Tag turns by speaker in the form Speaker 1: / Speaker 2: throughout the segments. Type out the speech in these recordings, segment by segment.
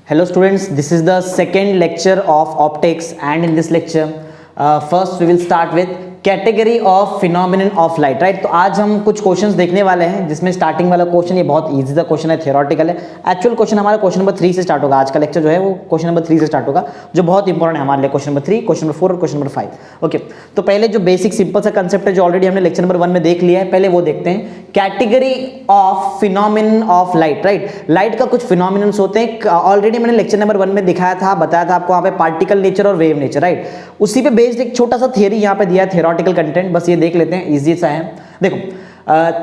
Speaker 1: Hello students, this is the second lecture of optics, and in this lecture first we will start with category of phenomenon of light, right. तो आज हम कुछ questions देखने वाले हैं जिसमें starting वाला क्वेश्चन ये बहुत इजी सा क्वेश्चन है, थियोरेटिकल है। एक्चुअल क्वेश्चन हमारा क्वेश्चन नंबर 3 से स्टार्ट होगा। आज का लेक्चर जो है वो क्वेश्चन नंबर 3 से स्टार्ट होगा, जो बहुत इंपॉर्टेंट है हमारे लिए। क्वेश्चन नंबर 3, क्वेश्चन नंबर 4 और क्वेश्चन नंबर 5। ओके, तो पहले जो बेसिक सिंपल सा कंसेप्ट है जो ऑलरेडी हमने लेक्चर नंबर 1 में देख लिया है, पहले वो देखते हैं। Category of phenomenon of light, right. Light का कुछ फिनोमिनन्स होते हैं, ऑलरेडी मैंने लेक्चर नंबर 1 में दिखाया था, बताया था आपको वहाँ पे पार्टिकल नेचर और वेव नेचर, राइट। उसी पे बेस्ड एक छोटा सा थियरी यहाँ पे दिया है, थियोरेटिकल कंटेंट, बस ये देख लेते हैं, इजी सा है। देखो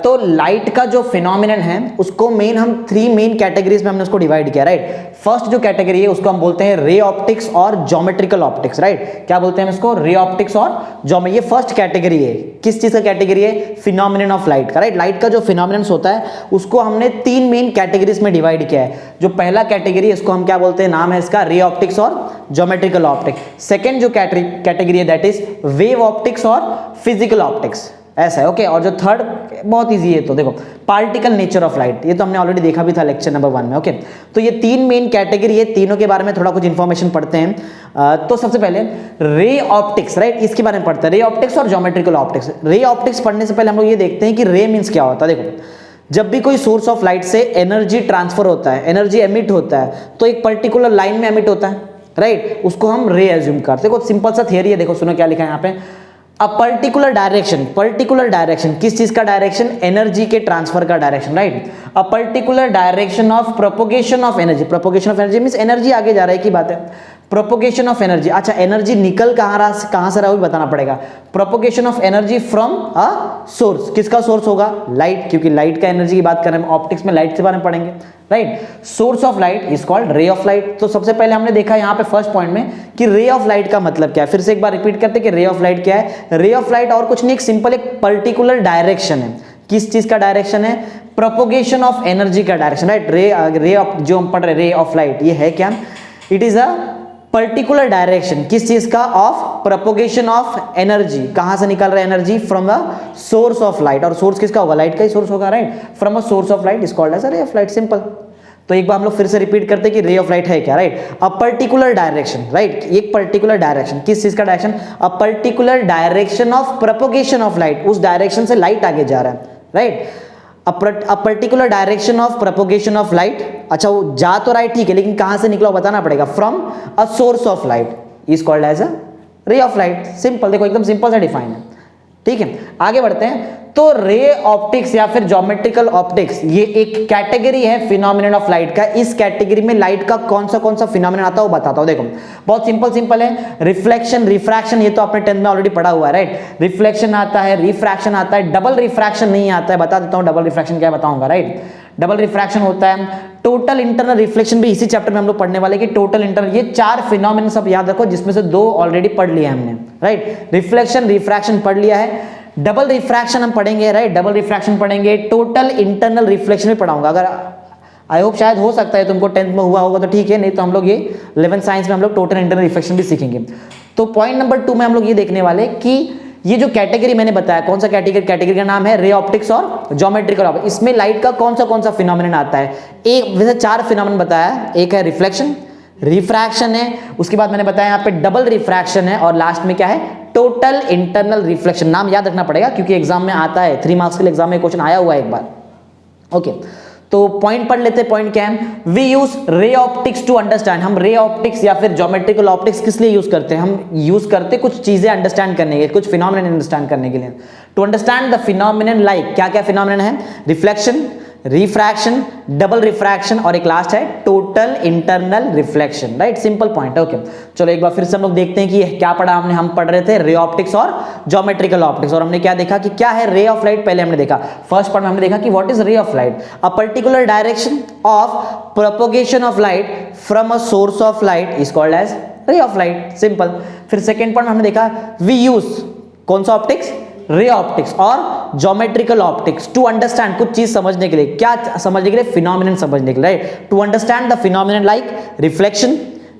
Speaker 1: तो लाइट का जो फिनोमिनन है उसको मेन हम 3 मेन कैटेगरीज में हमने उसको डिवाइड किया, राइट। फर्स्ट जो कैटेगरी है उसको हम बोलते हैं रे ऑप्टिक्स और ज्योमेट्रिकल ऑप्टिक्स, राइट। क्या बोलते हैं हम इसको? रे ऑप्टिक्स और ज्योमेट्री। ये फर्स्ट कैटेगरी है। किस चीज का कैटेगरी है? फिनोमिनन ऑफ लाइट का, राइट। लाइट का जो फिनोमिनन होता है उसको हमने 3 मेन कैटेगरीज में डिवाइड किया है। जो पहला कैटेगरी है इसको हम क्या बोलते हैं? नाम है इसका रे ऑप्टिक्स और ज्योमेट्रिकल ऑप्टिक्स। सेकेंड जो कैटेगरी है दैट इज वेव ऑप्टिक्स और फिजिकल ऑप्टिक्स, ऐसा है। ओके, और जो थर्ड बहुत इजी है, तो देखो पार्टिकल नेचर ऑफ लाइट, ये तो हमने ऑलरेडी देखा भी था लेक्चर नंबर 1 में। ओके, तो ये 3 मेन कैटेगरी है, तीनों के बारे में थोड़ा कुछ इंफॉर्मेशन पढ़ते हैं। तो सबसे पहले रे ऑप्टिक्स, राइट, इसके बारे में पढ़ते हैं, रे ऑप्टिक्स और ज्योमेट्रिकल ऑप्टिक्स। रे ऑप्टिक्स पढ़ने से पहले हम लोग ये देखते हैं कि रे मीन्स क्या होता है। देखो, जब भी कोई सोर्स ऑफ लाइट से एनर्जी ट्रांसफर होता है, एनर्जी एमिट होता है, तो एक पर्टिकुलर लाइन में एमिट होता है, राइट। उसको हम रे एज्यूम करते हैं। देखो सिंपल सा थियरी है, देखो सुनो क्या लिखा है यहाँ पे। अ पर्टिकुलर डायरेक्शन, किस चीज का डायरेक्शन? एनर्जी के ट्रांसफर का direction, right. A particular direction of propagation of energy means energy आगे जा रहा है की बात है। प्रोपोगेशन ऑफ एनर्जी, अच्छा एनर्जी निकल कहां से रहा है वो भी बताना पड़ेगा। Propagation of energy from a source, किसका सोर्स होगा? लाइट, क्योंकि लाइट का एनर्जी की बात कर रहे हैं, ऑप्टिक्स में लाइट के बारे में पढ़ेंगे, right. Source of light is called रे ऑफ लाइट। तो सबसे पहले हमने देखा यहाँ पे फर्स्ट पॉइंट में कि रे ऑफ लाइट का मतलब क्या है। फिर से एक बार रिपीट करते हैं कि रे ऑफ लाइट क्या है। रे ऑफ लाइट और कुछ नहीं, एक सिंपल एक पर्टिकुलर डायरेक्शन है। किस चीज का डायरेक्शन है? प्रोपोगेशन ऑफ एनर्जी का डायरेक्शन, राइट। रे ऑफ जो हम पढ़ रहे रे ऑफ लाइट, ये है क्या? It is a particular direction, किस चीज का? Of propagation of energy. कहां से निकल रहा है energy? From the source of light. और सोर्स किसका होगा? लाइट का ही सोर्स होगा, right. From a source of light is called as a ray of light, simple. तो एक बार हम लोग फिर से रिपीट करते हैं कि रे ऑफ लाइट है क्या, राइट। अ पर्टिकुलर डायरेक्शन, राइट। एक पर्टिकुलर डायरेक्शन, किस चीज का direction? A particular direction of propagation of light, उस डायरेक्शन से लाइट आगे जा रहा है, right. A particular direction of propagation of light, अच्छा वो जा तो राइट, ठीक है, लेकिन कहां से निकला बताना पड़ेगा। From a source of light is called as a ray of light, simple. देखो एकदम सिंपल सा डिफाइन है, ठीक है। आगे बढ़ते हैं। तो रे ऑप्टिक्स या फिर ज्योमेट्रिकल ऑप्टिक्स ये एक कैटेगरी है फिनोमिनन ऑफ लाइट का। इस कैटेगरी में लाइट का कौन सा फिनोमिनन आता है वो बताता हूं। देखो बहुत सिंपल है। रिफ्लेक्शन, रिफ्रैक्शन, ये तो आपने 10th में ऑलरेडी पढ़ा हुआ है, राइट। रिफ्लेक्शन आता है, रिफ्रैक्शन आता है, डबल रिफ्रैक्शन नहीं आता है, बता देता हूं डबल रिफ्रैक्शन क्या बताऊंगा, राइट। डबल रिफ्रैक्शन होता है। टोटल इंटरनल रिफ्लेक्शन भी इसी चैप्टर में हम लोग पढ़ने वाले कि टोटल इंटरनल, ये 4 फिनोमिनन सब याद रखो, जिसमें से 2 ऑलरेडी पढ़ लिया हमने, राइट। रिफ्लेक्शन, रिफ्रैक्शन पढ़ लिया है। डबल रिफ्रैक्शन हम पढ़ेंगे, राइट। डबल रिफ्रैक्शन पढ़ेंगे। टोटल इंटरनल रिफ्लेक्शन भी पढ़ाऊंगा। अगर आई होप शायद हो सकता है तुमको 10th में हुआ होगा तो ठीक है, नहीं तो हम लोग ये 11th साइंस में हम लोग टोटल इंटरनल रिफ्लेक्शन भी सीखेंगे। तो पॉइंट नंबर 2 में हम लोग ये देखने वाले कि ये जो कैटेगरी मैंने बताया, कौन सा कैटेगरी का नाम है? रे ऑप्टिक्स और ज्योमेट्रिकल ऑप्टिक्स। इसमें लाइट का कौन सा फिनोमिनन आता है? एक वैसे 4 फिनोमिनन बताया, एक है रिफ्लेक्शन, रिफ्रैक्शन है, उसके बाद मैंने बताया यहाँ पे डबल रिफ्रैक्शन है, और लास्ट में क्या है? Total internal reflection. नाम याद रखना पड़ेगा क्योंकि एग्जाम में आता है, 3 मार्क्स के लिए एग्जाम में क्वेश्चन आया हुआ है एक बार। ओके, तो पॉइंट पढ़ लेते हैं। पॉइंट क्या है? We use ray optics to understand. हम रे ऑप्टिक्स या फिर ज्योमेट्रिकल ऑप्टिक्स किस लिए यूज करते हैं? हम यूज करते कुछ चीजें अंडरस्टैंड करने के लिए, कुछ फिनोमिनन अंडरस्टैंड करने के लिए। To understand the phenomenon, like क्या क्या फिनोमिनन है? रिफ्लेक्शन, रिफ्रैक्शन, डबल रिफ्रैक्शन, और एक लास्ट है total internal reflection, right. Simple point है। ओके, चलो एक बार फिर से हम लोग देखते हैं कि क्या पढ़ा हमने। हम पढ़ रहे थे रे ऑप्टिक्स और ज्योमेट्रिकल ऑप्टिक्स, और हमने क्या देखा कि क्या है रे ऑफ लाइट। पहले हमने देखा फर्स्ट पार्ट में हमने देखा कि what is ray of light? A particular direction of propagation of light from a source of light is called as ray of light, simple. फिर सेकेंड पार्ट में हमने देखा वी यूज कौन सा ऑप्टिक्स? रे ऑप्टिक्स और geometrical optics to understand, कुछ चीज समझने के लिए। क्या समझने के लिए? फिनोमिनन समझने के लिए, right. To understand the phenomenon like reflection,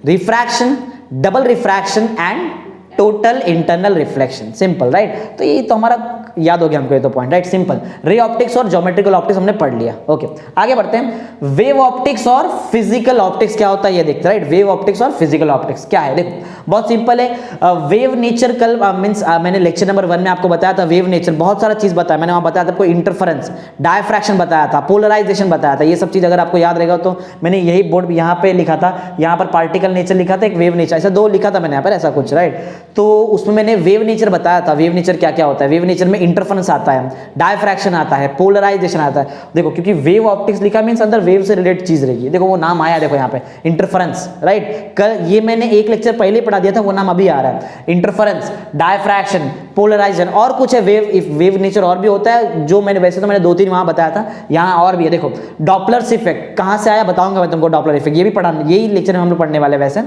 Speaker 1: refraction, double refraction and total internal reflection, simple, right. तो ये तो हमारा याद हो गया हमको ये तो point, right, simple. Ray optics और ज्योमेट्रिकल ऑप्टिक्स हमने पढ़ लिया। ओके, आगे बढ़ते हैं। वेव ऑप्टिक्स और फिजिकल ऑप्टिक्स क्या होता है ये देखते हैं, राइट। वेव ऑप्टिक्स और फिजिकल ऑप्टिक्स क्या है, देखो बहुत सिंपल है। वेव नेचर कल मींस मैंने लेक्चर नंबर 1 में आपको बताया था वेव नेचर, बहुत सारा चीज बताया मैंने, वहां बताया था आपको इंटरफेरेंस, डायफ्रैक्शन बताया था, पोलराइजेशन बताया था, ये सब चीज अगर आपको याद रहेगा तो मैंने यही बोर्ड यहाँ पे लिखा था, यहाँ पर पार्टिकल नेचर लिखा था, एक वेव नेचर, ऐसा 2 लिखा था मैंने यहाँ पर, ऐसा कुछ, राइट। तो उसमें मैंने वेव नेचर बताया था। वेव नेचर क्या क्या होता है, वेव नेचर में इंटरफेरेंस आता है, डायफ्रैक्शन आता है, पोलराइजेशन आता है। देखो क्योंकि वेव ऑप्टिक्स लिखा मींस अंदर वेव से रिलेटेड चीज रहेगी, देखो वो नाम आया, देखो यहाँ पे इंटरफेरेंस, राइट। कल ये मैंने एक लेक्चर पहले पढ़ा दिया था, वो नाम अभी आ रहा है, इंटरफेरेंस, डायफ्रैक्शन, पोलराइजेशन। और कुछ है वेव नेचर और भी होता है, जो मैंने वैसे तो मैंने 2-3 वहां बताया था, यहाँ और भी है। देखो डॉपलर्स इफेक्ट कहां से आया बताऊंगा मैं तुमको, डॉपलर इफेक्ट ये भी पढ़ा, यही लेक्चर में हम लोग पढ़ने वाले वैसे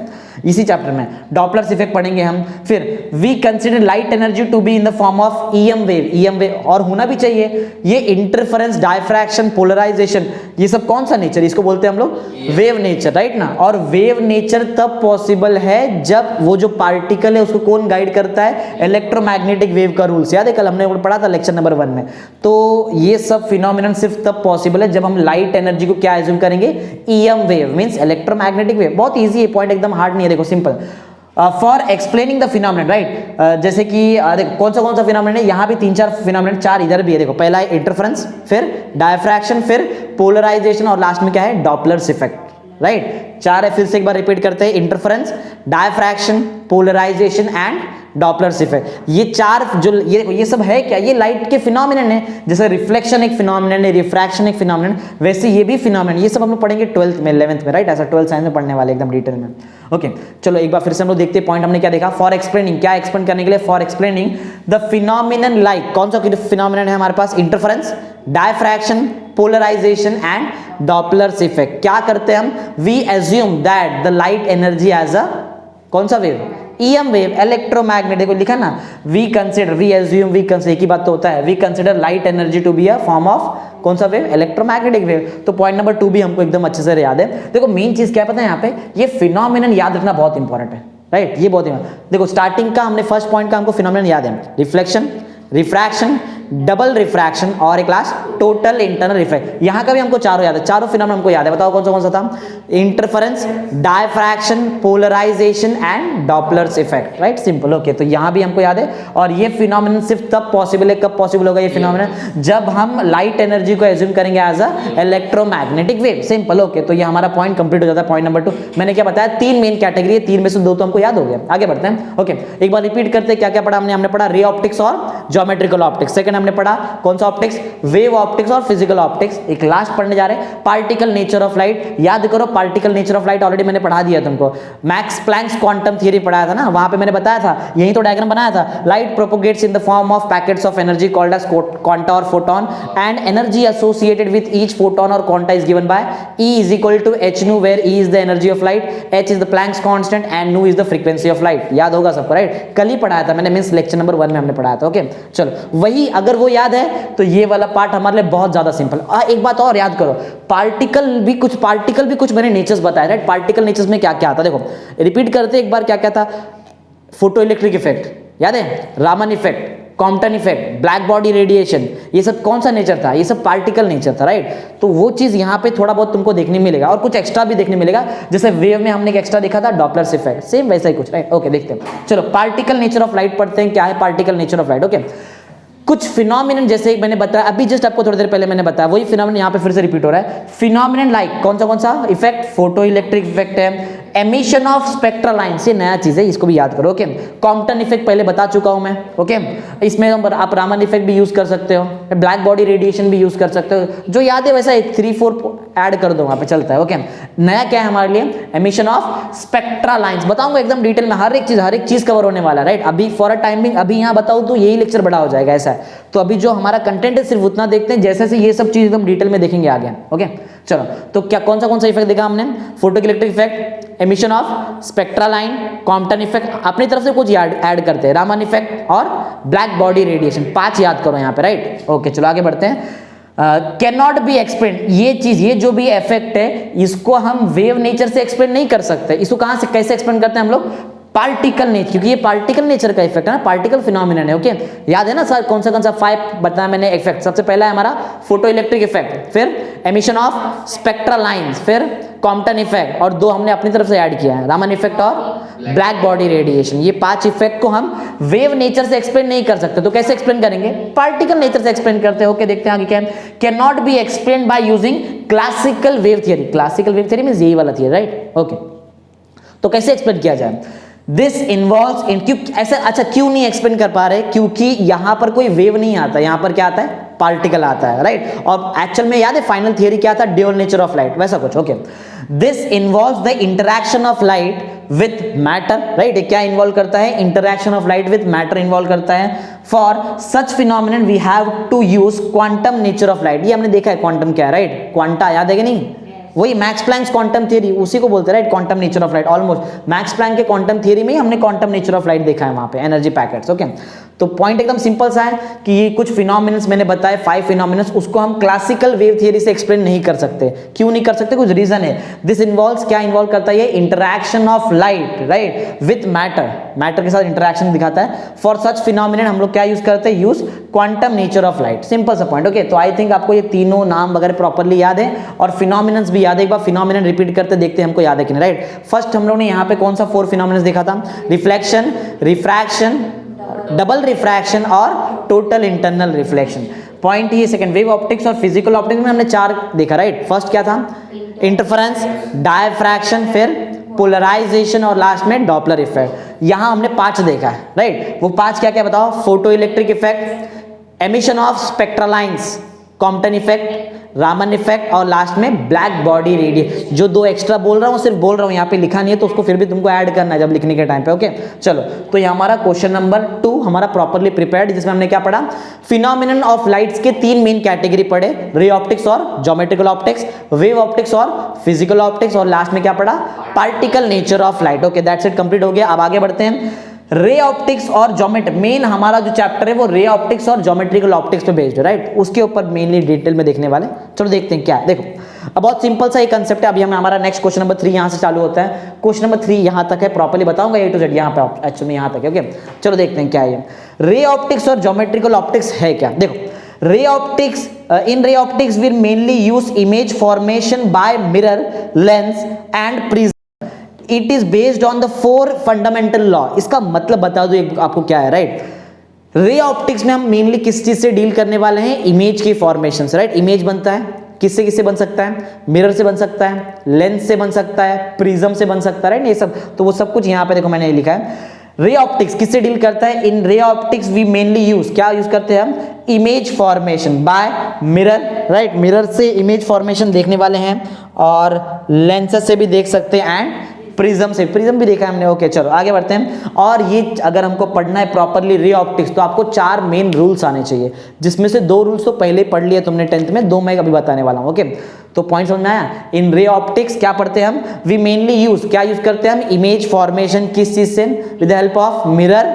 Speaker 1: इसी चैप्टर में डॉपलर्स इफेक्ट पढ़ेंगे हम। फिर we consider light energy to be in the form of EM wave, और होना भी चाहिए। ये इंटरफेरेंस, डायफ्रैक्शन, पोलराइजेशन, ये सब कौन सा नेचर, इसको बोलते हैं हम लोग वेव नेचर, राइट ना। और वेव नेचर तब पॉसिबल है जब वो जो पार्टिकल है उसको कौन गाइड करता है, इलेक्ट्रोमैग्नेटिक वेव का रूल्स, याद है कल हमने पढ़ा था लेक्चर नंबर 1 में। तो ये सब फिनोमिनन सिर्फ तब पॉसिबल है जब हम लाइट एनर्जी को क्या एज्यूम करेंगे, EM wave means electromagnetic wave. बहुत इजी है पॉइंट, एकदम हार्ड नहीं है, देखो simple. For explaining the phenomenon, right, जैसे कि देखो कौन सा फिनोमिनन है, यहाँ भी 3-4 फिनोमिनन, 4 इधर भी है। देखो पहला है इंटरफेरेंस, फिर डायफ्रैक्शन, फिर पोलराइजेशन, और लास्ट में क्या है, डॉपलर्स इफेक्ट, राइट। 4 है, फिर से एक बार रिपीट करते हैं, interference, diffraction, polarisation and Doppler's effect. ये 4 जो ये देखो ये सब है क्या, ये लाइट के फिनोमिनन है। जैसे रिफ्लेक्शन एक फिनोमिनन है, रिफ्रैक्शन एक फिनोमिनन, वैसे ये भी फिनोमिनन। ये सब हम लोग पढ़ेंगे 12th में, 11th में, राइट, ऐसा 12th साइंस में पढ़ने वाले एकदम डिटेल में। ओके चलो एक बार फिर से हम लोग देखते हैं पॉइंट हमने क्या देखा। फॉर एक्सप्लेनिंग, क्या एक्सप्लेन करने के लिए, for explaining the phenomenon like, कौन सा फिनोमिनन है हमारे पास, interference, diffraction, polarisation and Doppler's effect. क्या करते हैं हम, we assume that the light energy as a कौन सा वेव, ईएम वेव, इलेक्ट्रोमैग्नेटिक, लिखा ना, we consider, we assume, we consider, एक ही बात तो होता है, we consider light energy to be a form of कौन सा वेव, इलेक्ट्रोमैग्नेटिक वेव। तो पॉइंट नंबर 2 भी हमको एकदम अच्छे से याद है। देखो मेन चीज क्या पता है यहाँ पे, ये फिनोमिनन याद रखना बहुत इंपॉर्टेंट है, राइट, ये बहुत इंपॉर्टेंट। देखो स्टार्टिंग का हमने फर्स्ट पॉइंट का हमको फिनोमिनन याद है, रिफ्लेक्शन, रिफ्रैक्शन, डबल रिफ्रैक्शन और एक लास्ट टोटल इंटरनल रिफ्लेक्शन। यहां का भी हमको चारों याद है, चारों फिनोमेना हमको याद है, बताओ कौन सा था, interference, diffraction, polarisation and Doppler's effect, right, simple. Okay तो यहां भी हमको याद है। और ये फिनोमेना सिर्फ तब पॉसिबल है, कब पॉसिबल होगा ये फिनोमेना, जब हम लाइट एनर्जी को एज्यूम करेंगे as a electromagnetic wave, simple. Okay तो ये हमारा पॉइंट कंप्लीट हो जाता है। पॉइंट नंबर 2 मैंने क्या बताया, 3 मेन कैटेगरी है, 3 में से 2 तो हमको याद हो गया। आगे बढ़ते हैं। ओके एक बार रिपीट करते हैं क्या क्या पढ़ा हमने पढ़ा रे ऑप्टिक्स और ज्योमेट्रिकल ऑप्टिक्स। सेकंड हमने पढ़ा कौन सा ऑप्टिक्स, वेव ऑप्टिक्स और फिजिकल ऑप्टिक्स। एक लास्ट पढ़ने जा रहे हैं पार्टिकल नेचर ऑफ लाइट। याद करो particle nature of light already मैंने पढ़ा दिया तुमको, मैक्स प्लैंक्स क्वांटम थ्योरी पढ़ाया था ना, वहां पे मैंने बताया था, यही तो डायग्राम बनाया था, light propagates in the form of packets of energy called as quanta और photon and energy associated with each photon और quanta is given by E is equal to h nu where E is the energy of light, h is the Planck's constant and nu is the frequency of light। याद होगा सबको, right, कल ही पढ़ाया था मैंने, means lecture number 1 में हमने पढ़ाया था। ओके चलो वही अगर वो याद है तो ये वाला पार्ट हमारे लिए बहुत ज्यादा सिंपल। एक बात और याद करो, पार्टिकल भी कुछ मैंने नेचर्स बताया, राइट, पार्टिकल नेचर्स में क्या क्या आता है, देखो रिपीट करते एक बार, क्या क्या था, फोटो इलेक्ट्रिक इफेक्ट याद है, Raman effect, Compton effect, black body radiation, ये सब कौन सा नेचर था, ये सब पार्टिकल नेचर था, राइट। तो वो चीज यहाँ पे थोड़ा बहुत तुमको देखने मिलेगा और कुछ एक्स्ट्रा भी देखने मिलेगा, जैसे वेव में हमने एक एक्स्ट्रा देखा था डॉपलर्स इफेक्ट, सेम वैसा ही कुछ, राइट। ओके देखते हैं, चलो पार्टिकल नेचर ऑफ लाइट पढ़ते हैं, क्या है particle nature of light. Okay कुछ फिनोमिनन जैसे मैंने बताया अभी जस्ट आपको थोड़ी देर पहले मैंने बताया, वही फिनोमिनन यहाँ पे फिर से रिपीट हो रहा है। फिनोमिनन लाइक कौन सा इफेक्ट, फोटो इलेक्ट्रिक इफेक्ट है, एमिशन ऑफ स्पेक्ट्रल लाइन्स, ये नया चीज है, इसको भी याद करो। ओके कॉम्पटन इफेक्ट पहले बता चुका हूं मैं। ओके इसमें आप रामन इफेक्ट भी यूज कर सकते हो, ब्लैक बॉडी रेडिएशन भी यूज कर सकते हो, जो याद है वैसा 3-4 ऐड कर दो वहां पे, चलता है। ओके नया क्या है हमारे लिए, एमिशन ऑफ स्पेक्ट्रल लाइन्स, बताऊंगा एकदम डिटेल में, हर एक चीज कवर होने वाला है, राइट। अभी फॉर अ टाइमिंग अभी यहाँ बताऊं तो यही लेक्चर बड़ा हो जाएगा, ऐसा है। तो अभी जो हमारा कंटेंट है सिर्फ उतना देखते हैं, जैसे से ये सब चीज एकदम डिटेल में देखेंगे आगे। ओके चलो तो क्या कौन सा इफेक्ट देखा हमने, photo electric effect, emission of spectral line, Compton effect, अपनी तरफ से कुछ ऐड करते हैं, रामन इफेक्ट और ब्लैक बॉडी रेडिएशन, 5 याद करो यहाँ पे, राइट। ओके चलो आगे बढ़ते हैं। कैन नॉट बी एक्सप्लेन, ये चीज ये जो भी इफेक्ट है इसको हम वेव नेचर से एक्सप्लेन नहीं कर सकते। इसको कहां से कैसे एक्सप्लेन करते हैं हम लोग, पार्टिकल नेचर, क्योंकि ये पार्टिकल नेचर का इफेक्ट है ना, पार्टिकल फिनोमिनन है। ओके, याद है ना सर कौन सा 5 बताया मैंने इफेक्ट। सबसे पहला है हमारा फोटो इलेक्ट्रिक इफेक्ट, फिर एमिशन ऑफ स्पेक्ट्रल लाइंस, फिर कॉम्पटन इफेक्ट, और 2 हमने अपनी तरफ से ऐड किया है, रामन इफेक्ट और ब्लैक बॉडी रेडिएशन। ये 5 इफेक्ट को हम वेव नेचर से एक्सप्लेन नहीं कर सकते, तो कैसे एक्सप्लेन करेंगे? पार्टिकल नेचर से एक्सप्लेन करते हो। ओके, देखते हैं आगे क्या है। Can not be explain by using classical wave theory. Classical wave theory means यही वाला थियरी, राइट? ओके, तो कैसे एक्सप्लेन किया जाए? दिस इन्वॉल्व्स इन, क्यों ऐसा, अच्छा क्यों नहीं एक्सप्लेन कर पा रहे? क्योंकि यहां पर कोई वेव नहीं आता, यहां पर क्या आता है? पार्टिकल आता है, राइट? और एक्चुअल में याद है फाइनल थियरी क्या था? ड्यूअल नेचर ऑफ लाइट, वैसा कुछ। Okay, this involves the interaction of light with matter, right? क्या इन्वॉल्व करता है? Interaction of light with matter involve करता है। For such phenomenon we have to use quantum nature of light. ये हमने देखा है क्वांटम क्या है, राइट? क्वांटा याद है कि नहीं? वही मैक्स प्लैंक्स क्वांटम थ्योरी, उसी को बोलते हैं, right? Quantum nature of light. Almost Max Planck के क्वांटम थ्योरी में ही हमने क्वांटम नेचर ऑफ लाइट देखा है वहां पे, एनर्जी पैकेट्स। ओके, तो पॉइंट एकदम सिंपल सा है कि ये कुछ फिनोमिनन्स मैंने बताए, 5 फिनोमिनन्स, उसको हम क्लासिकल वेव थियरी से एक्सप्लेन नहीं कर सकते। क्यों नहीं कर सकते? कुछ रीजन है। दिस इन्वॉल्व्स, क्या इन्वॉल्व करता है? ये interaction of light, right, with matter, matter के साथ इंटरैक्शन दिखाता है। फॉर सच फिनोमिनन हम लोग क्या यूज करते हैं? Use quantum nature of light. Simple सा पॉइंट। ओके, तो आई थिंक आपको ये तीनों नाम वगैरह प्रॉपर्ली याद है और फिनोमिनन्स भी याद है। एक बार फिनोमिनन रिपीट करते देखते हैं हमको याद है कि नहीं, राइट? फर्स्ट हम लोग ने यहाँ पे कौन सा 4 फिनोमिनन्स देखा था? रिफ्लेक्शन, रिफ्रैक्शन, डबल रिफ्रैक्शन और टोटल इंटरनल रिफ्लेक्शन। पॉइंट ये सेकंड, वेव ऑप्टिक्स और फिजिकल ऑप्टिक्स में हमने 4 देखा, राइट? फर्स्ट क्या था? इंटरफेरेंस, डायफ्रैक्शन, फिर पोलराइजेशन और लास्ट में डॉपलर इफेक्ट। यहां हमने 5 देखा है, राइट? वो 5 क्या क्या बताओ? Photo electric effect, emission of spectral lines, Compton effect, Raman effect और लास्ट में ब्लैक बॉडी रेडिएशन। जो 2 एक्स्ट्रा बोल रहा हूँ सिर्फ बोल रहा हूँ, यहाँ पे लिखा नहीं है तो उसको फिर भी तुमको ऐड करना है जब लिखने के टाइम पे। ओके, चलो, तो ये हमारा क्वेश्चन नंबर 2 हमारा प्रॉपर्ली प्रिपेयर्ड, जिसमें हमने क्या पढ़ा? फिनोमिनन ऑफ लाइट्स के 3 मेन कैटेगरी पढ़े, रे ऑप्टिक्स और ज्योमेट्रिकल ऑप्टिक्स, वेव ऑप्टिक्स और फिजिकल ऑप्टिक्स, और लास्ट में क्या पढ़ा? Particle nature of light. Okay, that's it, complete हो गया। अब आगे बढ़ते हैं। रे ऑप्टिक्स और ज्योमेट्री, मेन हमारा जो चैप्टर है वो रे ऑप्टिक्स और ज्योमेट्रिकल ऑप्टिक्स पे बेस्ड है, राइट? उसके ऊपर मेनली डिटेल में देखने वाले। चलो देखते हैं क्या है। देखो, अब बहुत सिंपल सा एक कंसेप्ट है। अभी हमें हमारा नेक्स्ट क्वेश्चन नंबर 3 यहाँ से चालू होता है। क्वेश्चन नंबर 3 यहाँ तक है, प्रॉपर्ली बताऊंगा A to Z यहाँ पे, एक्चुअली यहाँ तक है। ओके, चलो देखते हैं क्या है ये रे ऑप्टिक्स और ज्योमेट्रिकल ऑप्टिक्स है क्या। देखो, रे optics, in ray optics we mainly use image formation by mirror, lens and prism. It is based on the 4 fundamental law. इसका मतलब बता दो आपको क्या है, राइट? रे ऑप्टिक्स में हम मेनली किस चीज से डील करने वाले हैं? इमेज की फॉर्मेशन से, राइट? इमेज बनता है किससे किससे बन सकता है? मिरर से बन सकता है, लेंस से बन सकता है, प्रिज्म से बन सकता है, राइट? ये सब, तो वो सब कुछ यहाँ पे देखो मैंने लिखा है। रे ऑप्टिक्स किससे डील करता है? In ray optics we mainly use, क्या यूज करते हैं हम? Image formation by mirror, right? Mirror से इमेज फॉर्मेशन देखने वाले हैं और लेंसेस से भी देख सकते हैं एंड प्रिज्म से, प्रिज्म भी देखा है हमने। ओके, चलो आगे बढ़ते हैं। और ये अगर हमको पढ़ना है प्रॉपर्ली रे ऑप्टिक्स, तो आपको 4 मेन रूल्स आने चाहिए, जिसमें से 2 रूल्स तो पहले पढ़ लिए तुमने 10th में, 2 मैं अभी बताने वाला हूँ। ओके, तो पॉइंट समझ में आया? इन रे ऑप्टिक्स क्या पढ़ते हैं हम? वी मेनली यूज, क्या यूज करते हैं हम? इमेज फॉर्मेशन किस चीज से? With the help of mirror,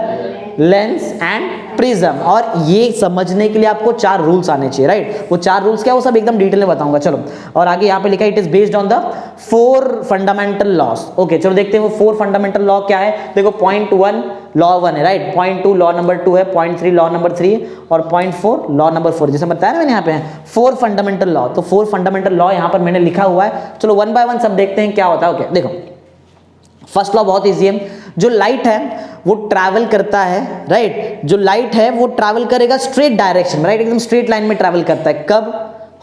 Speaker 1: lens and prism. और ये समझने के लिए आपको 4 रूल्स आने चाहिए, राइट? वो 4 रूल्स क्या, वो सब एकदम डिटेल में बताऊंगा। चलो, और आगे यहाँ पे लिखा है it is based on the 4 fundamental loss. Okay, चलो देखते हैं वो 4 फंडामेंटल लॉ क्या है। देखो, पॉइंट 1 लॉ 1 है, राइट? पॉइंट 2 लॉ नंबर 2 है, पॉइंट 3 लॉ नंबर 3 और पॉइंट 4 लॉ नंबर 4। जैसे बताया ना मैंने यहाँ पे 4 फंडामेंटल लॉ, तो 4 फंडामेंटल लॉ यहाँ पर मैंने लिखा हुआ है। चलो 1 बाय 1 सब देखते हैं क्या होता है। ओके, देखो, फर्स्ट लॉ बहुत इजी है। जो लाइट है वो ट्रैवल करता है, राइट? जो लाइट है वो ट्रैवल करेगा स्ट्रेट डायरेक्शन में, राइट? एकदम स्ट्रेट लाइन में ट्रैवल करता है। कब?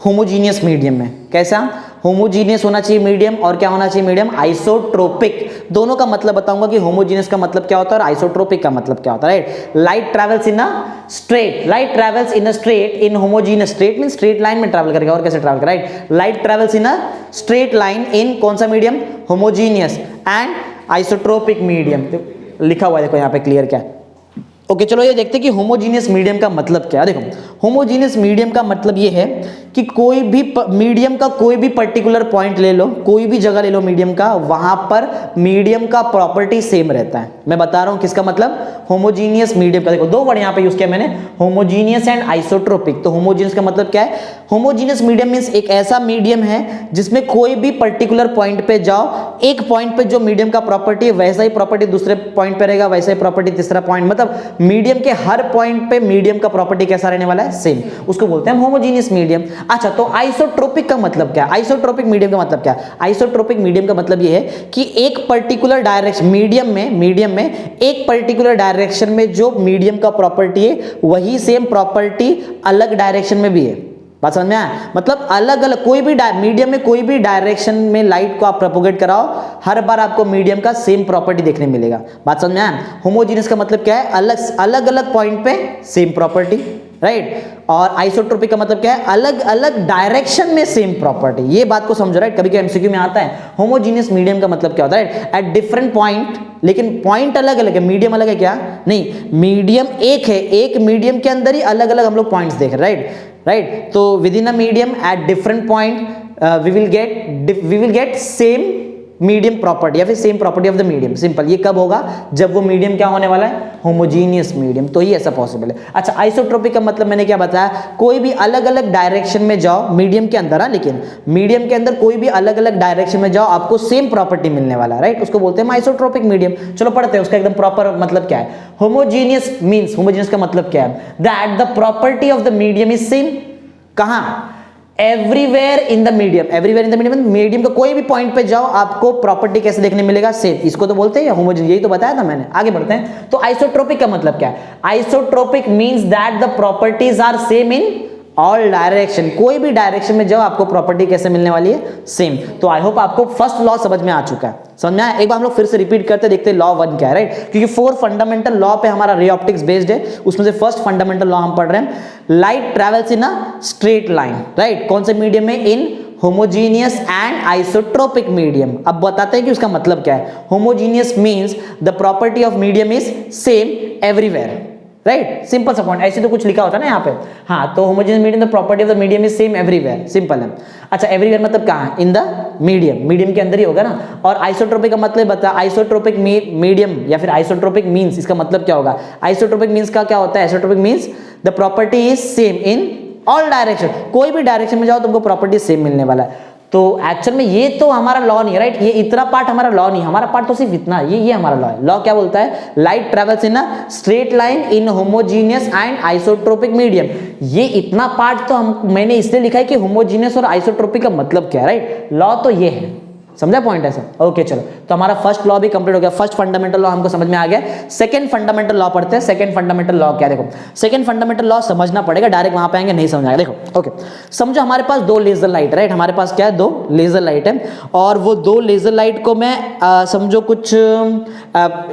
Speaker 1: होमोजीनियस मीडियम में। कैसा? होमोजीनियस होना चाहिए मीडियम, और क्या होना चाहिए मीडियम? आइसोट्रोपिक। दोनों का मतलब बताऊंगा कि होमोजीनियस का मतलब क्या होता है और आइसोट्रोपिक का मतलब क्या होता है, right? Light travels in a straight, light travels in a straight in homogeneous, straight mean straight line में ट्रैवल करेगा, और कैसे ट्रैवल करेगा, right? Light travels in a straight line in कौन सा medium? Homogeneous and isotropic medium. लिखा हुआ है देखो यहाँ पे, क्लियर क्या है। ओके, चलो ये देखते हैं कि होमोजीनियस मीडियम का मतलब क्या है। देखो, होमोजीनियस मीडियम का मतलब ये है कि कोई भी मीडियम का कोई भी पर्टिकुलर पॉइंट ले लो, कोई भी जगह ले लो मीडियम का, वहां पर मीडियम का प्रॉपर्टी सेम रहता है। मैं बता रहा हूं किसका मतलब, होमोजीनियस मीडियम का। देखो दो वर्ड यहां पे यूज किया मैंने, होमोजीनियस एंड आइसोट्रोपिक। तो होमोजीनियस का मतलब क्या है, होमोजीनियस मीडियम मींस एक ऐसा मीडियम है जिसमें कोई भी पर्टिकुलर पॉइंट पे जाओ, एक पॉइंट पे जो मीडियम का प्रॉपर्टी है वैसा ही प्रॉपर्टी दूसरे पॉइंट पे रहेगा, वैसा ही प्रॉपर्टी तीसरा पॉइंट, मतलब मीडियम के हर पॉइंट पे मीडियम का प्रॉपर्टी कैसा रहने वाला है, सेम। उसको बोलते हैं होमोजीनियस मीडियम। अच्छा, तो आइसोट्रोपिक का मतलब क्या है, आइसोट्रोपिक मीडियम का मतलब क्या है? आइसोट्रोपिक मीडियम का मतलब ये है कि एक पर्टिकुलर डायरेक्शन मीडियम में एक पर्टिकुलर डायरेक्शन में जो मीडियम का प्रॉपर्टी है वही सेम प्रॉपर्टी अलग डायरेक्शन में भी है। बात समझ में आया? मतलब अलग अलग कोई भी मीडियम में कोई भी डायरेक्शन में लाइट को आप प्रोपोगेट कराओ, हर बार आपको मीडियम का सेम प्रॉपर्टी देखने मिलेगा। बात समझ में आया? होमोजीनियस का मतलब क्या है, अलग अलग पॉइंट पे सेम प्रॉपर्टी, राइट। और आइसोट्रोपिक का मतलब क्या है, अलग अलग डायरेक्शन में सेम प्रॉपर्टी। ये बात को समझो, राइट। कभी कभी एमसीक्यू में आता है होमोजीनियस मीडियम का मतलब क्या होता है, एट डिफरेंट पॉइंट, लेकिन पॉइंट अलग अलग है, मीडियम अलग है क्या? नहीं, मीडियम एक है, एक मीडियम के अंदर ही अलग अलग हम लोग पॉइंट्स देख रहे हैं, राइट। तो within a medium at different point we will get same medium property या फिर same property of the medium. Simple. ये कब होगा, जब वो मीडियम क्या होने वाला है, होमोजीनियस मीडियम। तो ही ऐसा पॉसिबल है। अच्छा, आइसोट्रोपिक का मतलब मैंने क्या बताया, कोई भी अलग अलग डायरेक्शन में जाओ मीडियम के अंदर, लेकिन मीडियम के अंदर कोई भी अलग अलग डायरेक्शन में जाओ आपको सेम प्रॉपर्टी मिलने वाला है, राइट। उसको बोलते हैं आइसोट्रोपिक मीडियम। चलो पढ़ते हैं उसका एकदम प्रॉपर मतलब क्या है। होमोजीनियस मींस, होमोजीनियस का मतलब क्या है, that the property of the medium is same. कहां? Everywhere in the medium. Everywhere in the medium, medium का कोई भी पॉइंट पे जाओ आपको प्रॉपर्टी कैसे देखने मिलेगा, सेम। इसको तो बोलते हैं होमोजेनियस, यही तो बताया था मैंने। आगे बढ़ते हैं। तो आइसोट्रोपिक का मतलब क्या है, isotropic means that the properties are same in all direction. कोई भी डायरेक्शन में जाओ आपको प्रॉपर्टी कैसे मिलने वाली है, सेम। तो आई होप आपको फर्स्ट लॉ समझ में आ चुका है। समझ में आया? एक बार हम लोग फिर से रिपीट करते देखते लॉ 1 क्या है, राइट। क्योंकि 4 फंडामेंटल लॉ पे हमारा रे ऑप्टिक्स बेस्ड है, उसमें से फर्स्ट फंडामेंटल लॉ हम पढ़ रहे हैं, light travels in a straight line, right. कौन से मीडियम में? इन होमोजीनियस एंड आइसोट्रोपिक मीडियम। अब बताते हैं कि उसका मतलब क्या है। Homogeneous means the property of medium is same everywhere, right. Simple सा पॉइंट, ऐसे तो कुछ लिखा होता है ना यहाँ पे। हाँ, तो homogeneous medium the property of the medium is same everywhere, simple है। अच्छा, एवरीवेयर मतलब कहाँ? इन द मीडियम, मीडियम के अंदर ही होगा ना। और आइसोट्रोपिक का मतलब बता, आइसोट्रोपिक मीडियम या फिर आइसोट्रोपिक मींस, इसका मतलब क्या होगा? आइसोट्रोपिक मींस का क्या होता है? Isotropic means the property is same in all direction. कोई भी डायरेक्शन में जाओ तुमको प्रॉपर्टी सेम मिलने वाला है। तो एक्चुअल में ये तो हमारा लॉ नहीं है, राइट। ये इतना पार्ट हमारा लॉ नहीं है, हमारा पार्ट तो सिर्फ इतना, ये हमारा लॉ है। लॉ क्या बोलता है? Light travels in a straight line in homogeneous and isotropic medium. ये इतना पार्ट तो मैंने इसलिए लिखा है कि होमोजीनियस और आइसोट्रोपिक का मतलब क्या है, राइट। लॉ तो ये है, समझा पॉइंट ऐसा? ओके, चलो। तो हमारा फर्स्ट लॉ भी कंप्लीट हो गया, फर्स्ट फंडामेंटल लॉ हमको समझ में आ गया। सेकंड फंडामेंटल लॉ पढ़ते हैं। सेकंड फंडामेंटल लॉ क्या है? देखो, सेकंड फंडामेंटल लॉ समझना पड़ेगा, डायरेक्ट वहां पे आएंगे नहीं समझ आएगा। देखो, ओके, समझो हमारे पास 2 लेजर लाइट, राइट। हमारे पास क्या है? 2 लेजर लाइट है, और वो 2 लेजर लाइट को मैं समझो कुछ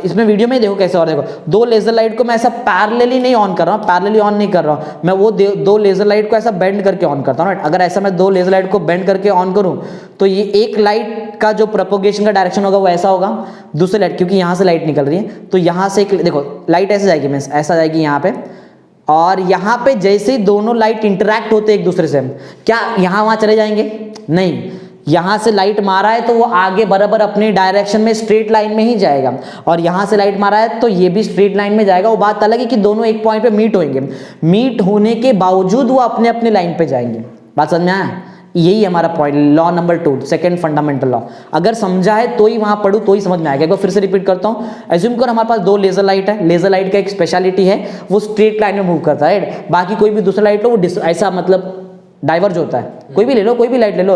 Speaker 1: इसमें वीडियो में देखो कैसे, और देखो 2 लेजर लाइट को मैं ऐसा पैरेलली नहीं ऑन कर रहा हूँ, पैरेलली ऑन नहीं कर रहा हूँ मैं, वो 2 लेजर लाइट को ऐसा बेंड करके ऑन करता हूँ, राइट। अगर ऐसा मैं 2 लेजर लाइट को बेंड करके ऑन करूँ तो ये एक लाइट का जो प्रोपोगेशन का डायरेक्शन होगा वो ऐसा होगा, दूसरे लाइट, क्योंकि यहां से लाइट निकल रही है तो यहां से देखो लाइट ऐसे जाएगी, मींस ऐसा जाएगी यहां पे, और यहां पे जैसे ही दोनों लाइट इंटरैक्ट होते एक दूसरे से, क्या यहां वहां चले जाएंगे? नहीं, यहां से लाइट मारा है तो वो आगे बराबर अपने डायरेक्शन में स्ट्रेट लाइन में ही जाएगा, और यहां से लाइट मारा है तो ये भी स्ट्रेट लाइन में जाएगा। वो बात अलग है कि दोनों एक पॉइंट पे मीट होंगे, मीट होने के बावजूद वो अपने अपने लाइन पे जाएंगे। बात समझ में आया? यही हमारा point, law number 2, second fundamental law. अगर समझा है तो ही वहां पढ़ू तो ही समझ में आएगा। एक बार फिर से रिपीट करता हूं, एज्यूम कर हमारे पास 2 लेजर लाइट है। लेजर लाइट का एक स्पेशलिटी है, वो स्ट्रेट लाइन में मूव करता है, राइट। बाकी कोई भी दूसरा लाइट लो वो ऐसा मतलब डाइवर्ज होता है। कोई भी ले लो, कोई भी लाइट ले लो,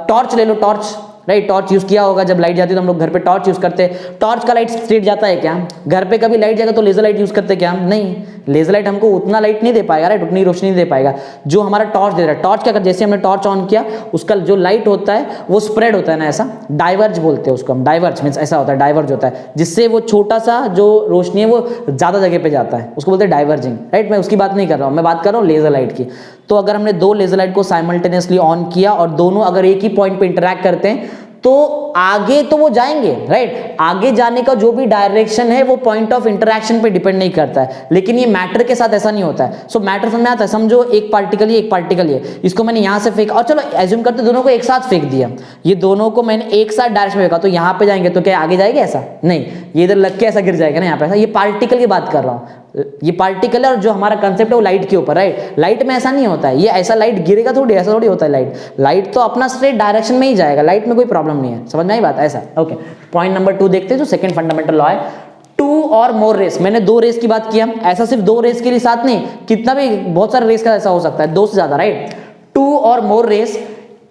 Speaker 1: टॉर्च ले लो, टॉर्च, राइट। टॉर्च यूज किया होगा, जब लाइट जाती है तो हम लोग घर पे टॉर्च यूज करते हैं। टॉर्च का लाइट स्ट्रेट जाता है क्या? घर पे कभी लाइट जाएगा तो लेजर लाइट यूज करते क्या? नहीं, लेजर लाइट हमको उतना लाइट नहीं दे पाएगा, राइट, उतनी रोशनी नहीं दे पाएगा जो हमारा टॉर्च दे रहा है। टॉर्च क्या कर, जैसे हमने टॉर्च ऑन किया उसका जो लाइट होता है वो स्प्रेड होता है ना, ऐसा डाइवर्ज बोलते हैं उसको हम, डाइवर्ज मींस ऐसा होता है, डाइवर्ज होता है, जिससे वो छोटा सा जो रोशनी है वो ज्यादा जगह पे जाता है, उसको बोलते हैं डाइवर्जिंग, राइट। मैं उसकी बात नहीं कर रहा हूँ, मैं बात कर रहा हूँ लेजर लाइट की। तो अगर हमने 2 लेजर लाइट को साइमल्टेनियसली ऑन किया और दोनों अगर एक ही पॉइंट पे इंटरैक्ट करते हैं तो आगे तो वो जाएंगे, राइट। आगे जाने का जो भी डायरेक्शन है वो पॉइंट ऑफ इंटरेक्शन पे डिपेंड नहीं करता है, लेकिन ये मैटर के साथ ऐसा नहीं होता है। सो मैटर समझ में आता है, समझो एक पार्टिकल ये, एक पार्टिकल ये, इसको मैंने यहाँ से फेंका, और चलो एज्यूम करते दोनों को एक साथ फेंक दिया, ये दोनों को मैंने एक साथ डायरेक्शन में फेंका, तो यहाँ पे जाएंगे तो क्या आगे जाएगा? ऐसा नहीं, ये इधर लग के ऐसा गिर जाएगा ना यहाँ पे, ऐसा। ये पार्टिकल की बात कर रहा हूँ, ये पार्टिकल है, और जो हमारा कंसेप्ट है वो लाइट के ऊपर, राइट। लाइट में ऐसा नहीं होता है, ये ऐसा लाइट गिरेगा थोड़ी, ऐसा थोड़ी होता है। लाइट तो अपना स्ट्रेट डायरेक्शन में ही जाएगा, लाइट में कोई प्रॉब्लम नहीं है, समझ में आई बात? ऐसा, ओके। पॉइंट नंबर 2 देखते हैं, जो सेकंड फंडामेंटल लॉ है, 2 और मोर रेस। मैंने 2 रेस की बात किया, ऐसा सिर्फ 2 रेस के लिए साथ नहीं, कितना भी बहुत सारे रेस का ऐसा हो सकता है, 2 से ज्यादा, राइट। 2 और मोर रेस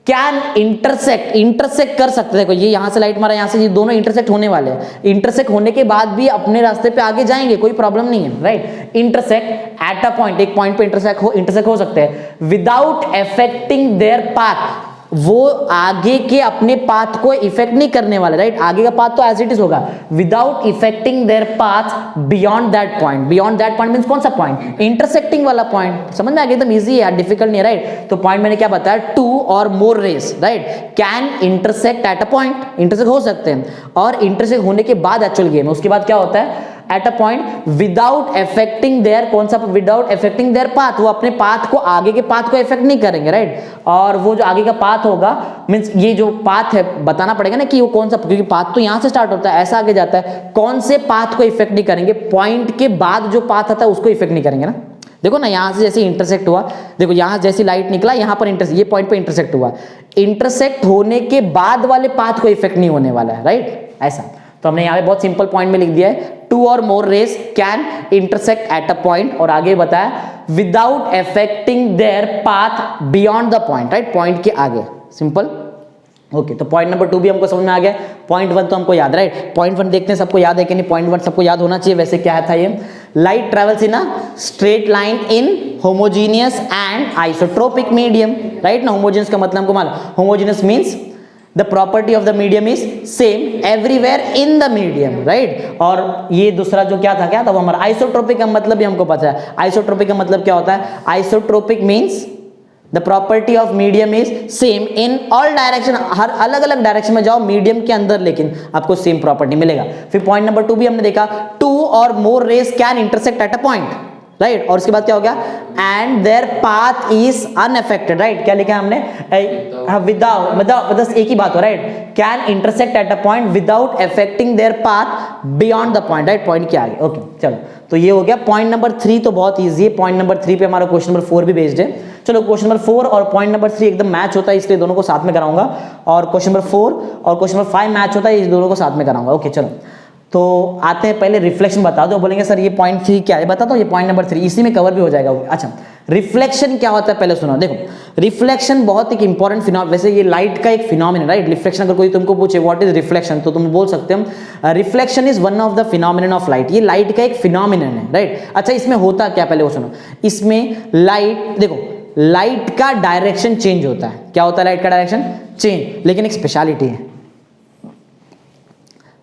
Speaker 1: कैन इंटरसेक्ट कर सकते हैं। देखो ये यहां से लाइट मारा, यहां से, ये दोनों इंटरसेक्ट होने वाले हैं, इंटरसेक्ट होने के बाद भी अपने रास्ते पे आगे जाएंगे, कोई प्रॉब्लम नहीं है, right. Intersect at a point, एक पॉइंट पे इंटरसेक्ट हो सकते हैं विदाउट अफेक्टिंग देयर पाथ, वो आगे के अपने पाथ को इफेक्ट नहीं करने वाले, राइट। आगे का पाथ तो एज इट इज होगा, without effecting their path beyond that point. Beyond that point means कौन सा पॉइंट? इंटरसेक्टिंग वाला पॉइंट, समझ में आ गया? एकदम इजी है, डिफिकल्ट नहीं है, राइट। तो पॉइंट मैंने क्या बताया, 2 और more rays, right, can intersect at a point, intersect हो सकते हैं, और इंटरसेक्ट होने के बाद एक्चुअल गेम है, उसके बाद क्या होता है, at a point without affecting their, कौन सा? विदाउट अफेक्टिंग देयर पाथ, वो अपने पाथ को, आगे के पाथ को इफेक्ट नहीं करेंगे, राइट। और वो जो आगे का पाथ होगा, मींस ये जो पाथ है बताना पड़ेगा ना कि वो कौन सा, क्योंकि पाथ तो यहां से स्टार्ट होता है, ऐसा आगे जाता है, कौन से पाथ को इफेक्ट नहीं करेंगे, पॉइंट के बाद जो पाथ आता है उसको इफेक्ट नहीं करेंगे ना। देखो ना, यहां से जैसे इंटरसेक्ट हुआ, देखो यहां जैसी लाइट निकला, यहां पर ये पॉइंट पे इंटरसेक्ट हुआ, इंटरसेक्ट होने के बाद वाले पाथ को इफेक्ट नहीं होने वाला है, राइट, ऐसा। तो हमने यहाँ पे बहुत सिंपल पॉइंट में लिख दिया है, 2 और more rays can intersect at a point, और आगे बताया without affecting their path beyond the point, right, point के आगे, सिंपल, ओके। तो पॉइंट नंबर 2 भी हमको समझ में आ गया। पॉइंट 1 तो हमको याद, राइट। पॉइंट 1 देखते हैं सबको याद है कि नहीं। पॉइंट 1 सबको याद होना चाहिए, वैसे क्या था ये, light travels in a straight line in homogeneous and isotropic medium, right ना। होमोजीनियस का मतलब हमको मालूम, homogeneous means the property of the medium is same everywhere in the medium, right। और ये दूसरा जो क्या था वो हमारा आइसोट्रोपिक का मतलब भी हमको पता है। आइसोट्रोपिक का मतलब क्या होता है? Isotropic means the property of medium is same in all direction, हर अलग अलग डायरेक्शन में जाओ मीडियम के अंदर, लेकिन आपको सेम प्रॉपर्टी मिलेगा। फिर पॉइंट नंबर 2 भी हमने देखा, 2 और more rays can intersect at a point, right. और उसके बाद क्या हो गया, and their path is unaffected, right. क्या लिखा है हमने, विदाउट, मतलब बस एक ही बात हो, right, can intersect at a point without affecting their path beyond the point, right, point के आगे, ओके। चलो तो ये हो गया पॉइंट नंबर 3, तो बहुत इजी है। पॉइंट नंबर 3 पे हमारा क्वेश्चन नंबर 4 भी बेस्ड है। चलो क्वेश्चन नंबर 4 और पॉइंट नंबर 3 एकदम मैच होता है, इसलिए दोनों को साथ में कराऊंगा, और क्वेश्चन नंबर 4 और क्वेश्चन नंबर 5 मैच होता है, इस दोनों को साथ में कराऊंगा, ओके। चलो तो आते हैं, पहले रिफ्लेक्शन बता दो। बोलेंगे सर ये पॉइंट 3 क्या है, बताता हूँ, ये पॉइंट नंबर 3 इसी में कवर भी हो जाएगा। अच्छा, रिफ्लेक्शन क्या होता है पहले सुनो। देखो रिफ्लेक्शन बहुत एक इंपॉर्टेंट फिनोमेनन, वैसे ये लाइट का एक फिनोमेनन, राइट। रिफ्लेक्शन अगर कोई तुमको पूछे व्हाट इज रिफ्लेक्शन, तो तुम बोल सकते हो reflection is one of the phenomenon of light. ये लाइट का एक फिनोमेनन है, राइट। अच्छा, इसमें होता क्या पहले वो सुनो। इसमें लाइट, देखो लाइट का डायरेक्शन चेंज होता है। क्या होता है? लाइट का डायरेक्शन चेंज, लेकिन एक स्पेशलिटी है,